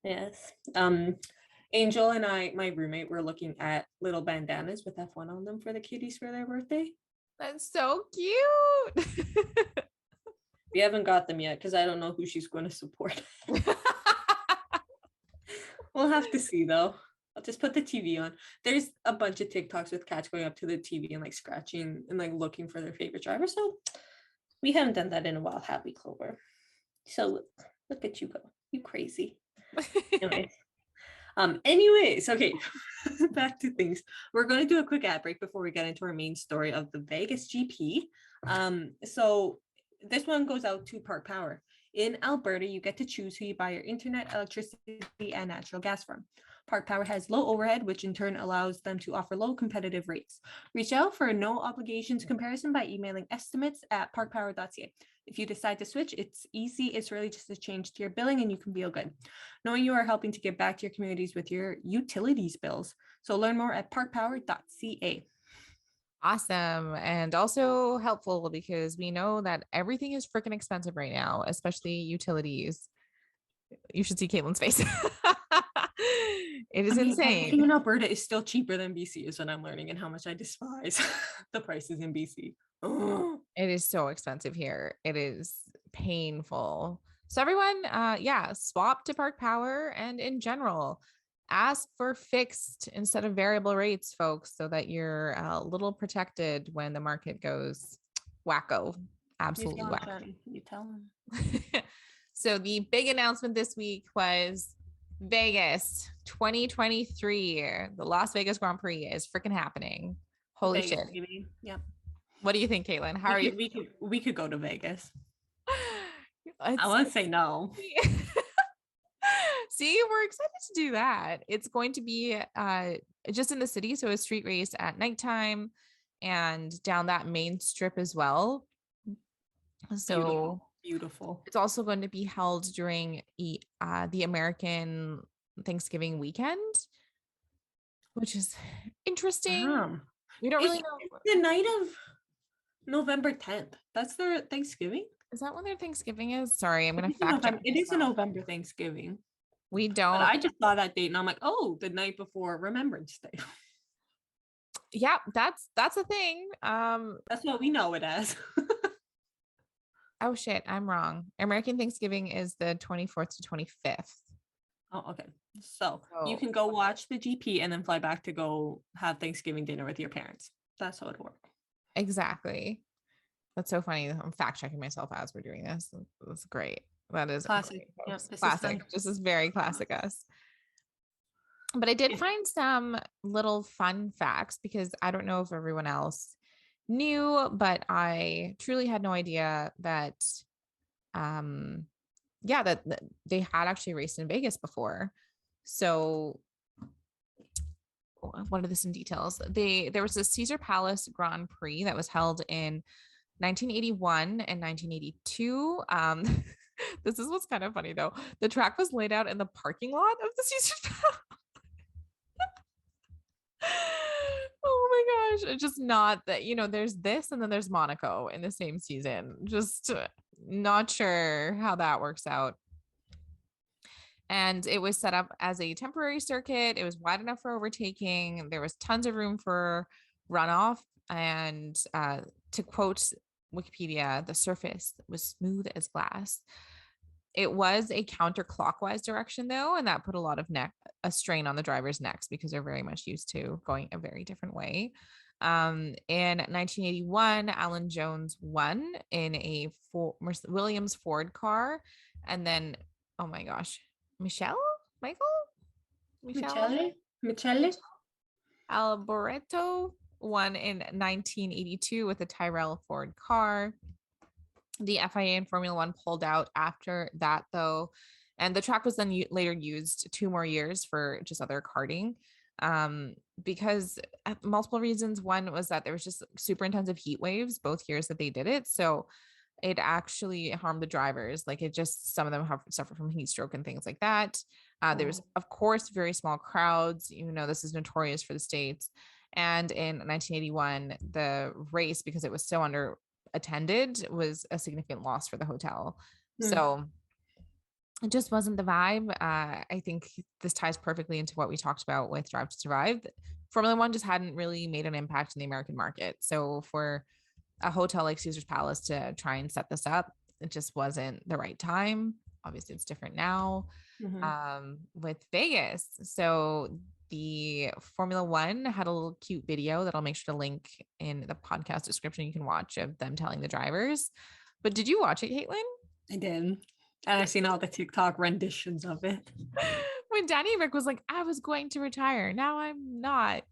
[SPEAKER 2] Yes. Angel and I, my roommate, were looking at little bandanas with F1 on them for the kitties for their birthday.
[SPEAKER 1] That's so cute.
[SPEAKER 2] We haven't got them yet because I don't know who she's going to support. We'll have to see though. I'll just put the TV on. There's a bunch of TikToks with cats going up to the TV and like scratching and like looking for their favorite driver. So we haven't done that in a while, have we, Clover? So look at you go. You crazy. Anyways, okay. Back to things. We're going to do a quick ad break before we get into our main story of the Vegas GP. So this one goes out to Park Power. In Alberta, you get to choose who you buy your internet, electricity, and natural gas from. Park Power has low overhead, which in turn allows them to offer low competitive rates. Reach out for a no obligations comparison by emailing estimates at parkpower.ca. If you decide to switch, it's easy. It's really just a change to your billing and you can feel good, knowing you are helping to give back to your communities with your utilities bills. So learn more at parkpower.ca.
[SPEAKER 1] Awesome. And also helpful because we know that everything is freaking expensive right now, especially utilities. You should see Caitlin's face. It is insane.
[SPEAKER 2] Everything in Alberta is still cheaper than BC is what I'm learning, and how much I despise the prices in BC. Oh.
[SPEAKER 1] It is so expensive here. It is painful. So everyone, swap to Park Power, and in general, ask for fixed instead of variable rates, folks, so that you're a little protected when the market goes wacko. Absolutely wacko.
[SPEAKER 2] You tell them.
[SPEAKER 1] So the big announcement this week was Vegas 2023. The Las Vegas Grand Prix is freaking happening. Holy shit.
[SPEAKER 2] Yep.
[SPEAKER 1] What do you think, Caitlin? How are you?
[SPEAKER 2] We could go to Vegas. I want to say no.
[SPEAKER 1] See, we're excited to do that. It's going to be just in the city, so a street race at nighttime and down that main strip as well. So
[SPEAKER 2] beautiful.
[SPEAKER 1] It's also going to be held during the American Thanksgiving weekend, which is interesting. We don't really know.
[SPEAKER 2] It's the night of November 10th. That's their Thanksgiving.
[SPEAKER 1] Is that when their Thanksgiving is? Sorry, I'm going to fact check.
[SPEAKER 2] It is a November Thanksgiving.
[SPEAKER 1] We don't.
[SPEAKER 2] But I just saw that date and I'm like, oh, the night before Remembrance Day.
[SPEAKER 1] Yeah, that's a thing.
[SPEAKER 2] That's what we know it as.
[SPEAKER 1] Oh shit, I'm wrong. American Thanksgiving is the 24th to 25th.
[SPEAKER 2] Oh, okay. So you can go watch the GP and then fly back to go have Thanksgiving dinner with your parents. That's how it works.
[SPEAKER 1] Exactly. That's so funny. I'm fact checking myself as we're doing this. That's great. That is
[SPEAKER 2] classic.
[SPEAKER 1] Yep, classic. This is very classic us. But I did find some little fun facts because I don't know if everyone else knew, but I truly had no idea that that they had actually raced in Vegas before. So what are some details? There was a Caesar Palace Grand Prix that was held in 1981 and 1982. This is what's kind of funny though. The track was laid out in the parking lot of the Caesar Palace. Oh my gosh. It's just not that, there's this and then there's Monaco in the same season. Just not sure how that works out. And it was set up as a temporary circuit. It was wide enough for overtaking. There was tons of room for runoff. And to quote Wikipedia, the surface was smooth as glass. It was a counterclockwise direction though, and that put a lot of a strain on the driver's necks because they're very much used to going a very different way. In 1981, Alan Jones won in a Williams Ford car, and then oh my gosh, Michele Alboreto won in 1982 with a Tyrrell Ford car. The FIA and Formula One pulled out after that though, and the track was then later used 2 more years for just other karting because multiple reasons. One was that there was just super intensive heat waves both years that they did it, so it actually harmed the drivers. Like it just, some of them have suffered from heat stroke and things like that. There was,
[SPEAKER 2] Oh.
[SPEAKER 1] of course, very small crowds. You know, this is notorious for the States. And in 1981, the race, because it was so under attended, was a significant loss for the hotel.
[SPEAKER 2] Hmm.
[SPEAKER 1] So it just wasn't the vibe. I think this ties perfectly into what we talked about with Drive to Survive. Formula One just hadn't really made an impact in the American market. So for a hotel like Caesar's Palace to try and set this up, it just wasn't the right time. Obviously, it's different now
[SPEAKER 2] Mhm.
[SPEAKER 1] with Vegas. So the Formula One had a little cute video that I'll make sure to link in the podcast description. You can watch of them telling the drivers. But did you watch it, Caitlin?
[SPEAKER 2] I did. And I've seen all the TikTok renditions of it.
[SPEAKER 1] When Danny Rick was like, I was going to retire. Now I'm not.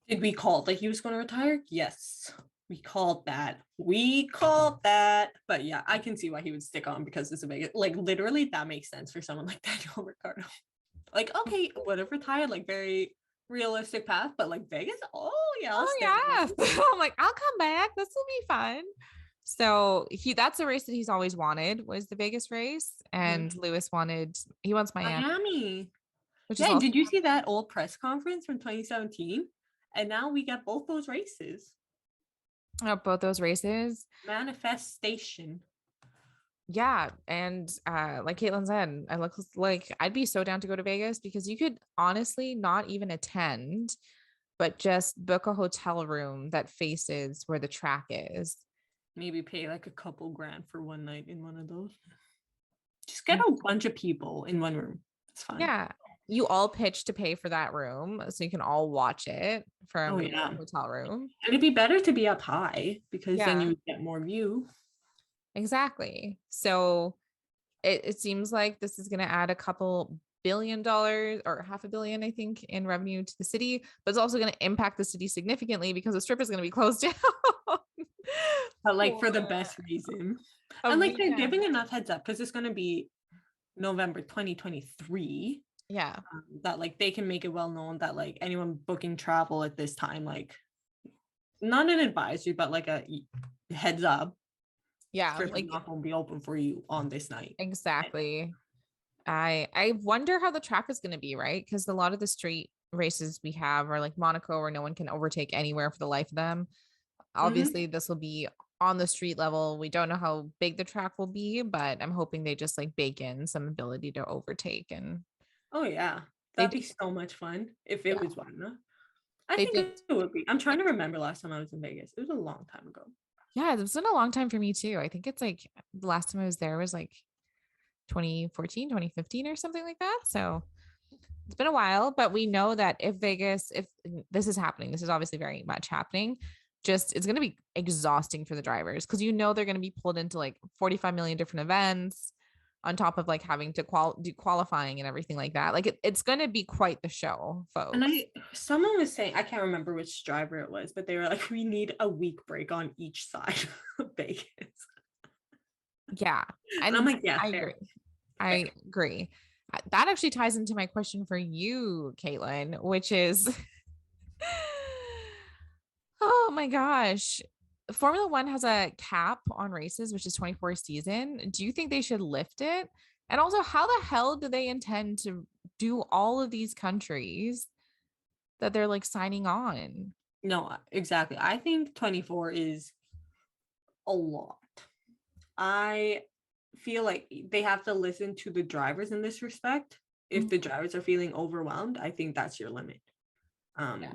[SPEAKER 2] Did we call that he was going to retire? Yes. We called that. We called that. But yeah, I can see why he would stick on because it's a Vegas. Like literally, that makes sense for someone like Daniel Ricciardo. Like, okay, would have retired, like very realistic path, but like Vegas, oh yeah, I'll
[SPEAKER 1] Oh
[SPEAKER 2] stay
[SPEAKER 1] yeah.
[SPEAKER 2] on.
[SPEAKER 1] I'm like, I'll come back. This will be fun. So that's a race that he's always wanted, was the Vegas race.
[SPEAKER 2] Mhm.
[SPEAKER 1] And Lewis he wants Miami,
[SPEAKER 2] Miami.
[SPEAKER 1] which is
[SPEAKER 2] Yeah,
[SPEAKER 1] also
[SPEAKER 2] did you see that old press conference from 2017? And now we get both those races.
[SPEAKER 1] both those races.
[SPEAKER 2] Manifestation.
[SPEAKER 1] Yeah. And like Caitlin said, I look like I'd be so down to go to Vegas because you could honestly not even attend, but just book a hotel room that faces where the track is.
[SPEAKER 2] Maybe pay like a couple grand for one night in one of those. Just get a bunch of people in one room. It's fine.
[SPEAKER 1] Yeah. You all pitch to pay for that room so you can all watch it
[SPEAKER 2] Oh
[SPEAKER 1] from your
[SPEAKER 2] yeah.
[SPEAKER 1] hotel room.
[SPEAKER 2] And it'd be better to be up high because then
[SPEAKER 1] Yeah,
[SPEAKER 2] you would get more view.
[SPEAKER 1] exactly. So it seems like this is going to add a couple $1 billion or half a billion, I think, in revenue to the city, but it's also going to impact the city significantly because the strip is going to be closed down
[SPEAKER 2] But like for the
[SPEAKER 1] for
[SPEAKER 2] best reason.
[SPEAKER 1] a
[SPEAKER 2] And like they're
[SPEAKER 1] weekend.
[SPEAKER 2] giving enough heads up because it's going to be November 2023.
[SPEAKER 1] Yeah.
[SPEAKER 2] That like they can make it well known that like anyone booking travel at this time, like not an advisory, but like a heads up,
[SPEAKER 1] Yeah.
[SPEAKER 2] strip is
[SPEAKER 1] Like,
[SPEAKER 2] not going to be open for you on this night.
[SPEAKER 1] exactly. I wonder how the track is going to be, right? Because a lot of the street races we have are like Monaco, where no one can overtake anywhere for the life of them.
[SPEAKER 2] Mm-hmm.
[SPEAKER 1] Obviously, this will be on the street level. We don't know how big the track will be, but I'm hoping they just like bake in some ability to overtake. And
[SPEAKER 2] Oh yeah,
[SPEAKER 1] they
[SPEAKER 2] that'd
[SPEAKER 1] do,
[SPEAKER 2] be so much fun if it
[SPEAKER 1] yeah,
[SPEAKER 2] was one. I
[SPEAKER 1] they
[SPEAKER 2] think
[SPEAKER 1] did.
[SPEAKER 2] it would be. I'm trying to remember last time I was in Vegas. It was a long time ago.
[SPEAKER 1] Yeah, it's been a long time for me too. I think it's like the last time I was there was like 2014, 2015 or something like that. So it's been a while, but we know that if this is happening, this is obviously very much happening. Just it's going to be exhausting for the drivers because you know they're going to be pulled into like 45 million different events on top of like having to do qualifying and everything like that. Like it's going to be quite the show,
[SPEAKER 2] And
[SPEAKER 1] folks.
[SPEAKER 2] someone was saying, I can't remember which driver it was, but they were like, we need a week break on each side of Vegas.
[SPEAKER 1] Yeah.
[SPEAKER 2] And I'm
[SPEAKER 1] And
[SPEAKER 2] like, yeah,
[SPEAKER 1] I agree.
[SPEAKER 2] fair,
[SPEAKER 1] I
[SPEAKER 2] fair.
[SPEAKER 1] agree. That actually ties into my question for you, Caitlin, which is oh my gosh. Formula One has a cap on races, which is 24 a season. Do you think they should lift it? And also, how the hell do they intend to do all of these countries that they're like signing on?
[SPEAKER 2] No, exactly. I think 24 is a lot. I feel like they have to listen to the drivers in this respect. If the drivers are feeling overwhelmed, I think that's your limit.
[SPEAKER 1] Yeah.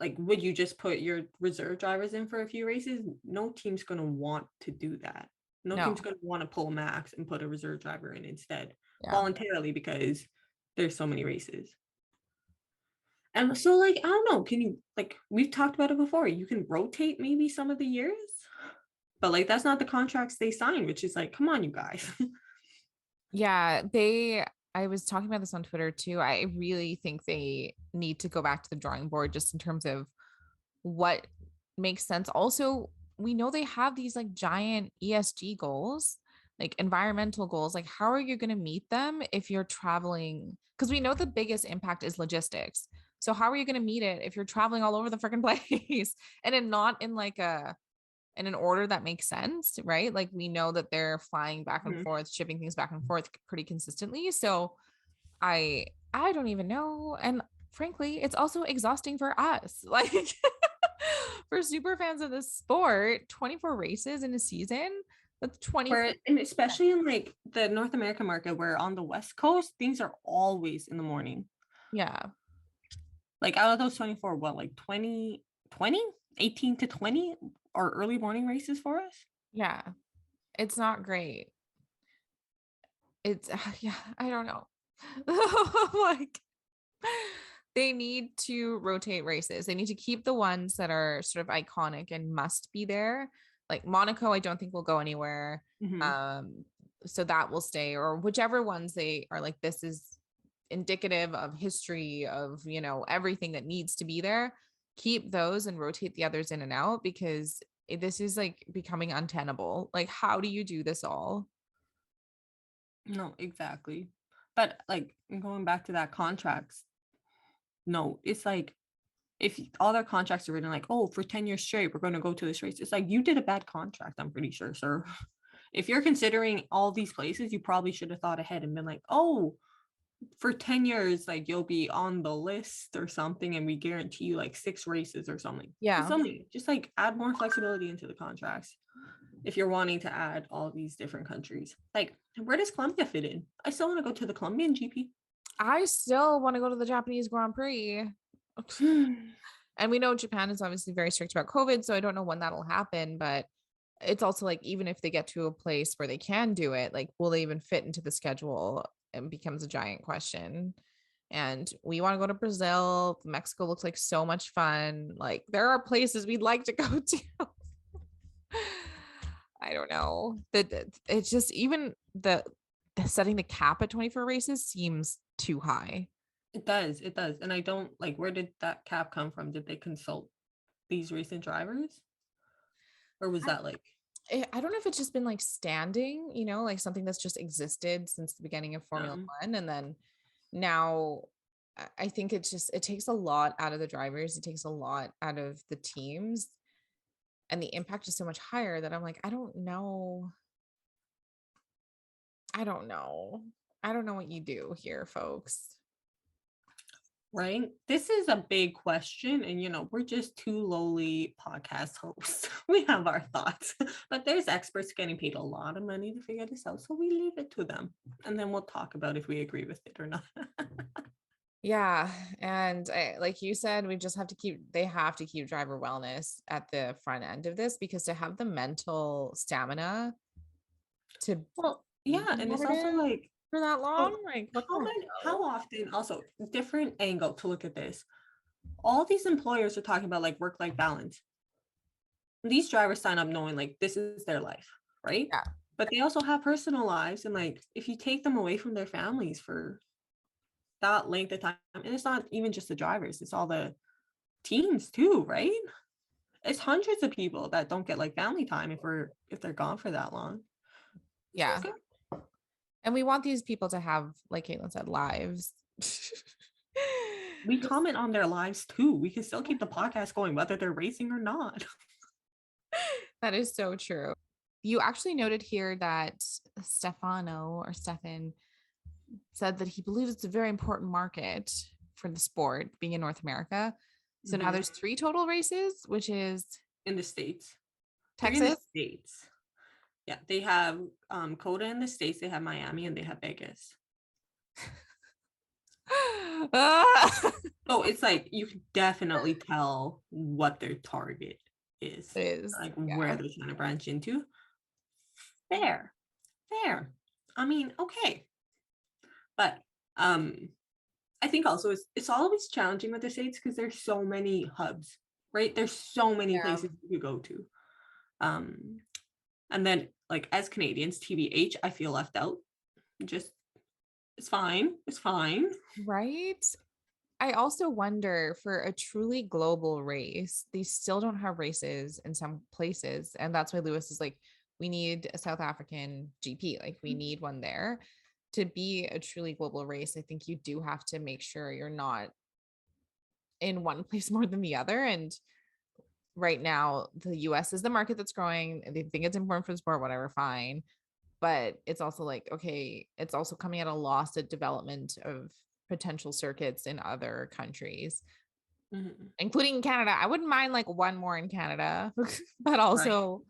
[SPEAKER 2] Like, would you just put your reserve drivers in for a few races? No team's going to want to do that. No team's
[SPEAKER 1] No.
[SPEAKER 2] going to want to pull max and put a reserve driver in instead
[SPEAKER 1] Yeah.
[SPEAKER 2] voluntarily because there's so many races. And so, like, I don't know. Can you, like, we've talked about it before. You can rotate maybe some of the years, but like, that's not the contracts they sign, which is like, come on, you guys.
[SPEAKER 1] Yeah. I was talking about this on Twitter too. I really think they need to go back to the drawing board just in terms of what makes sense. Also, we know they have these like giant ESG goals, like environmental goals. Like, how are you going to meet them if you're traveling? Because we know the biggest impact is logistics. So, how are you going to meet it if you're traveling all over the freaking place and not in like in an order that makes sense, right? Like we know that they're flying back and
[SPEAKER 2] Mhm.
[SPEAKER 1] forth, shipping things back and forth pretty consistently. So I don't even know. And frankly, it's also exhausting for us. Like for super fans of the sport, 24 races in a season, that's 24.
[SPEAKER 2] And especially in like the North American market, where on the West Coast, things are always in the morning.
[SPEAKER 1] Yeah.
[SPEAKER 2] Like out of those 24, what, like 18 to 20 are early morning races for us?
[SPEAKER 1] Yeah. It's not great. It's yeah, I don't know. Like they need to rotate races. They need to keep the ones that are sort of iconic and must be there. Like Monaco, I don't think will go anywhere.
[SPEAKER 2] Mhm.
[SPEAKER 1] So that will stay, or whichever ones they are like, this is indicative of history of, you know, everything that needs to be there. Keep those and rotate the others in and out because this is like becoming untenable. Like, how do you do this all?
[SPEAKER 2] No, exactly. But like going back to that contracts, no, it's like if all their contracts are written like, oh, for 10 years straight, we're going to go to this race. It's like you did a bad contract, I'm pretty sure, sir. If you're considering all these places, you probably should have thought ahead and been like, oh, for 10 years, like you'll be on the list or something, and we guarantee you like 6 races or something.
[SPEAKER 1] Yeah.
[SPEAKER 2] Something, just like add more flexibility into the contracts if you're wanting to add all these different countries. Like, where does Colombia fit in? I still want to go to the Colombian GP.
[SPEAKER 1] I still want to go to the Japanese Grand Prix. And we know Japan is obviously very strict about COVID, so I don't know when that'll happen, but it's also like even if they get to a place where they can do it, like will they even fit into the schedule? It becomes a giant question. And we want to go to Brazil. Mexico looks like so much fun. Like there are places we'd like to go to. I don't know. That it's just even the setting the cap at 24 races seems too high.
[SPEAKER 2] It does. And I don't like, where did that cap come from? Did they consult these recent drivers? Or was that like,
[SPEAKER 1] I don't know if it's just been like standing, you know, like something that's just existed since the beginning of Formula One. And then now I think it's just, it takes a lot out of the drivers. It takes a lot out of the teams. And the impact is so much higher that I'm like, I don't know. I don't know. I don't know what you do here, folks.
[SPEAKER 2] right? This is a big question. And, you know, we're just two lowly podcast hosts. We have our thoughts, but there's experts getting paid a lot of money to figure this out. So we leave it to them. And then we'll talk about if we agree with it or not.
[SPEAKER 1] Yeah. And like you said, we just have to they have to keep driver wellness at the front end of this because to have the mental stamina to
[SPEAKER 2] Well,
[SPEAKER 1] be
[SPEAKER 2] yeah. And it's also
[SPEAKER 1] competitive
[SPEAKER 2] like,
[SPEAKER 1] for that long,
[SPEAKER 2] so
[SPEAKER 1] like what the
[SPEAKER 2] how
[SPEAKER 1] hell?
[SPEAKER 2] often, also different angle to look at this. All these employers are talking about like work-life balance. These drivers sign up knowing like this is their life, right?
[SPEAKER 1] Yeah.
[SPEAKER 2] But they also have personal lives. And like if you take them away from their families for that length of time, and it's not even just the drivers, it's all the teams too, right? It's hundreds of people that don't get like family time if they're gone for that long. It's
[SPEAKER 1] Yeah.
[SPEAKER 2] not good.
[SPEAKER 1] And we want these people to have, like Caitlin said, lives.
[SPEAKER 2] We comment on their lives too. We can still keep the podcast going whether they're racing or not.
[SPEAKER 1] That is so true. You actually noted here that Stefan said that he believes it's a very important market for the sport being in North America. So now there's 3 total races, which is
[SPEAKER 2] In the States. 3 in the
[SPEAKER 1] Texas.
[SPEAKER 2] States. Yeah, they have Coda in the States, they have Miami, and they have Vegas. So it's like you can definitely tell what their target is,
[SPEAKER 1] It is.
[SPEAKER 2] like
[SPEAKER 1] Yeah.
[SPEAKER 2] where they're trying to branch into. Fair. I mean, okay. But I think also it's always challenging with the States because there's so many hubs, right? There's so many places you go to. And then like as Canadians, TBH, I feel left out. Just it's fine. It's fine.
[SPEAKER 1] Right. I also wonder for a truly global race, they still don't have races in some places. And that's why Lewis is like, we need a South African GP. Like, we need one there to be a truly global race. I think you do have to make sure you're not in one place more than the other. And right now the US is the market that's growing. They think it's important for the sport, whatever, fine. But it's also like, okay, it's also coming at a loss of development of potential circuits in other countries, including Canada. I wouldn't mind like one more in Canada, but
[SPEAKER 2] Right.
[SPEAKER 1] also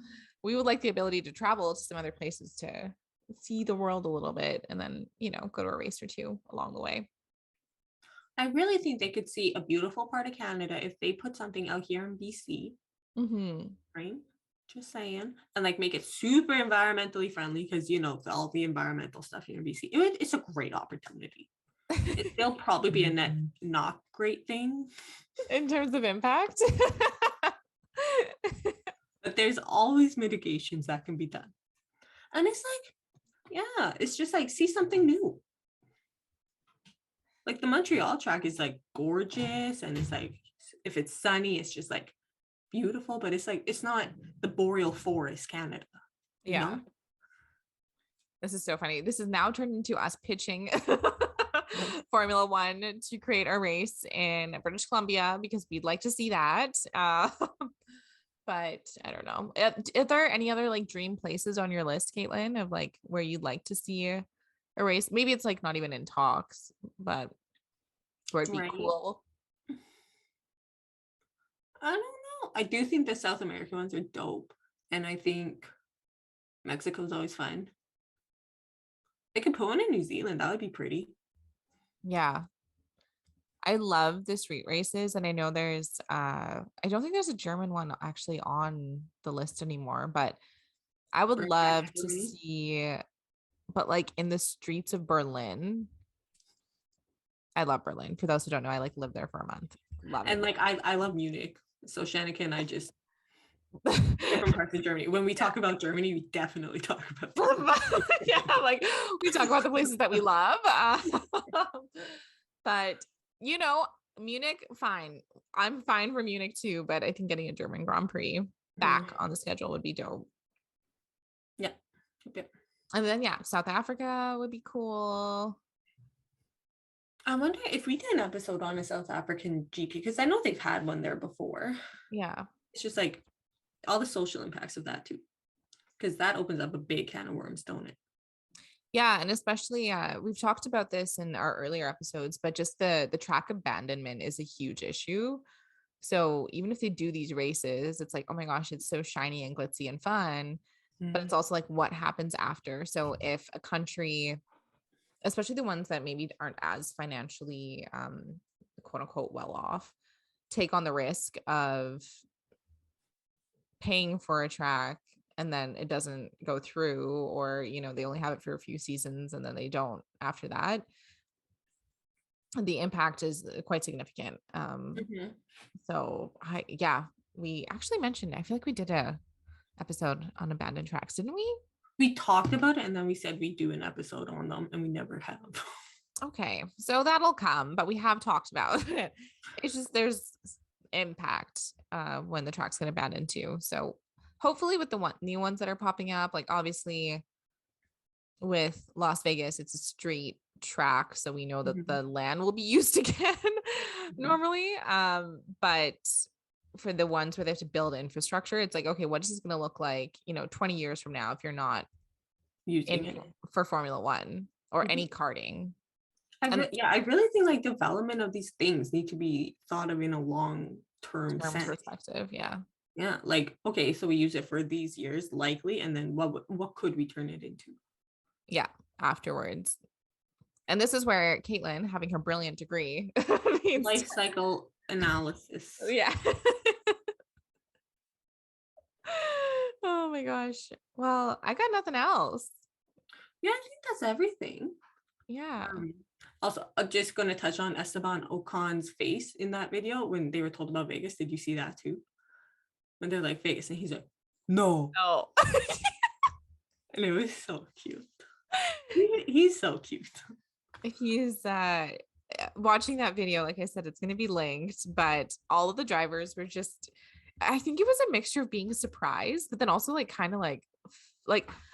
[SPEAKER 1] we would like the ability to travel to some other places to see the world a little bit and then, go to a race or two along the way.
[SPEAKER 2] I really think they could see a beautiful part of Canada if they put something out here in BC,
[SPEAKER 1] Mm-hmm.
[SPEAKER 2] right? Just saying. And like make it super environmentally friendly because, all the environmental stuff here in BC. It's a great opportunity. It'll probably be a net not great thing.
[SPEAKER 1] In terms of impact.
[SPEAKER 2] But there's always mitigations that can be done. And it's like, yeah, it's just like see something new. Like the Montreal track is like gorgeous and it's like if it's sunny, it's just like beautiful, but it's like it's not the boreal forest Canada.
[SPEAKER 1] Yeah. This is so funny. This is now turned into us pitching Formula One to create a race in British Columbia because we'd like to see that. But I don't know. Are there any other like dream places on your list, Caitlin, of like where you'd like to see a race? Maybe it's like not even in talks, but where it'd be cool.
[SPEAKER 2] I don't know. I do think the South American ones are dope. And I think Mexico's always fun. They could put one in New Zealand. That would be pretty.
[SPEAKER 1] Yeah. I love the street races. And I know there's I don't think there's a German one actually on the list anymore, but I would love to see, but like in the streets of Berlin. I love Berlin. For those who don't know, I like lived there for a month. Love it.
[SPEAKER 2] And like I love Munich. So Shanika and I just different parts of Germany. When we talk about Germany, we definitely talk about
[SPEAKER 1] yeah, like we talk about the places that we love. But Munich, fine. I'm fine for Munich too, but I think getting a German Grand Prix back on the schedule would be dope.
[SPEAKER 2] Yeah.
[SPEAKER 1] And then South Africa would be cool.
[SPEAKER 2] I wonder if we did an episode on a South African GP, because I know they've had one there before.
[SPEAKER 1] Yeah.
[SPEAKER 2] It's just like all the social impacts of that too. Because that opens up a big can of worms, don't it?
[SPEAKER 1] Yeah, and especially we've talked about this in our earlier episodes, but just the track abandonment is a huge issue. So even if they do these races, it's like, oh my gosh, it's so shiny and glitzy and fun, but it's also like what happens after. So if a country, especially the ones that maybe aren't as financially quote unquote well off, take on the risk of paying for a track and then it doesn't go through, or they only have it for a few seasons and then they don't after that, the impact is quite significant. So we actually mentioned, I feel like we did a episode on abandoned tracks, didn't we?
[SPEAKER 2] We talked about it and then we said we'd do an episode on them and we never have.
[SPEAKER 1] Okay, so that'll come, but we have talked about it. It's just there's impact when the tracks get abandoned too. So hopefully with the new ones that are popping up, like obviously with Las Vegas, it's a street track, so we know that the land will be used again normally. But for the ones where they have to build infrastructure, it's like, okay, what is this going to look like 20 years from now if you're not using it for Formula One or any karting?
[SPEAKER 2] I really think like development of these things need to be thought of in a long-term
[SPEAKER 1] perspective.
[SPEAKER 2] Yeah, like, okay, so we use it for these years likely, and then what could we turn it into?
[SPEAKER 1] Yeah, afterwards. And this is where Caitlin, having her brilliant degree,
[SPEAKER 2] life cycle analysis.
[SPEAKER 1] Yeah. Oh my gosh. Well, I got nothing else.
[SPEAKER 2] Yeah, I think that's everything.
[SPEAKER 1] Yeah.
[SPEAKER 2] Also, I'm just going to touch on Esteban Ocon's face in that video when they were told about Vegas. Did you see that too? When they're like Vegas and he's like, no. And it was so cute. He's so cute.
[SPEAKER 1] He's watching that video, like I said, it's going to be linked, but all of the drivers were just, I think it was a mixture of being surprised, but then also like kind of like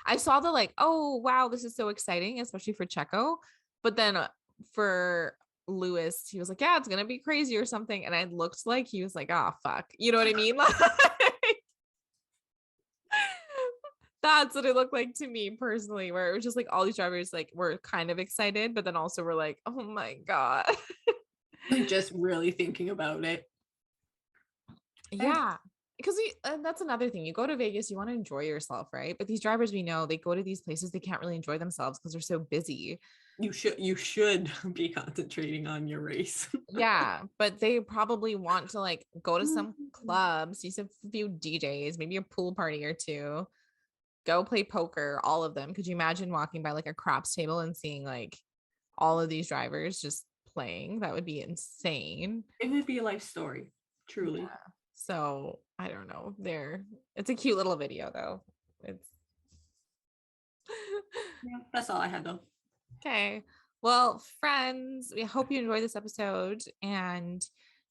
[SPEAKER 1] I saw the like, oh wow, this is so exciting, especially for Checo, but then for Lewis, he was like, yeah, it's gonna be crazy or something. And I looked like he was like, oh fuck. You know what I mean? That's what it looked like to me personally, where it was just like all these drivers like were kind of excited, but then also were like, oh my God.
[SPEAKER 2] Like just really thinking about it.
[SPEAKER 1] Yeah. Because that's another thing. You go to Vegas, you want to enjoy yourself, right? But these drivers, we know they go to these places, they can't really enjoy themselves because they're so busy.
[SPEAKER 2] You should be concentrating on your race.
[SPEAKER 1] Yeah, but they probably want to like go to some clubs, see some few DJs, maybe a pool party or two, go play poker, all of them. Could you imagine walking by like a craps table and seeing like all of these drivers just playing? That would be insane.
[SPEAKER 2] It would be a life story, truly.
[SPEAKER 1] Yeah. So I don't know. It's a cute little video though. It's
[SPEAKER 2] Yeah, that's all I had though.
[SPEAKER 1] okay. Well, friends, we hope you enjoyed this episode, and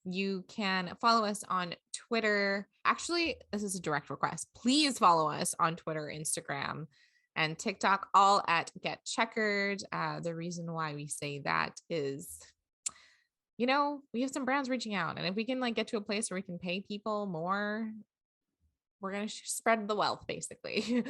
[SPEAKER 1] you can follow us on Twitter. Actually, this is a direct request. Please follow us on Twitter, Instagram, and TikTok, all at Get Checkered. The reason why we say that is, you know, we have some brands reaching out, and if we can like get to a place where we can pay people more, we're going to spread the wealth basically.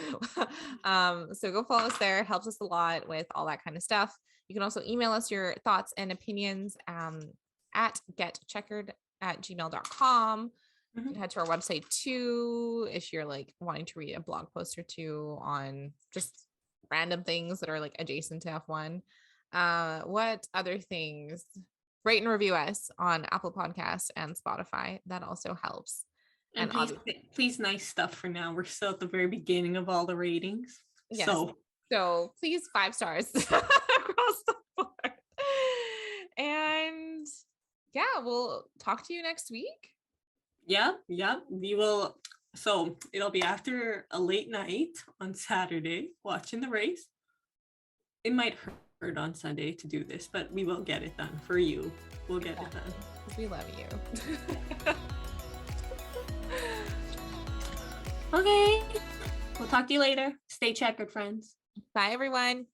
[SPEAKER 1] So go follow us there. It helps us a lot with all that kind of stuff. You can also email us your thoughts and opinions at getcheckered@gmail.com. You can head to our website too if you're like wanting to read a blog post or two on just random things that are like adjacent to F1. What other things? Rate and review us on Apple Podcasts and Spotify. That also helps.
[SPEAKER 2] And please, nice stuff for now. We're still at the very beginning of all the ratings.
[SPEAKER 1] Yes.
[SPEAKER 2] So
[SPEAKER 1] please 5 stars across the board. And yeah, we'll talk to you next week.
[SPEAKER 2] Yeah. We will. So it'll be after a late night on Saturday watching the race. It might hurt on Sunday to do this, but we will get it done for you. We'll get it done.
[SPEAKER 1] We love you.
[SPEAKER 2] Okay. We'll talk to you later. Stay checkered, friends.
[SPEAKER 1] Bye, everyone.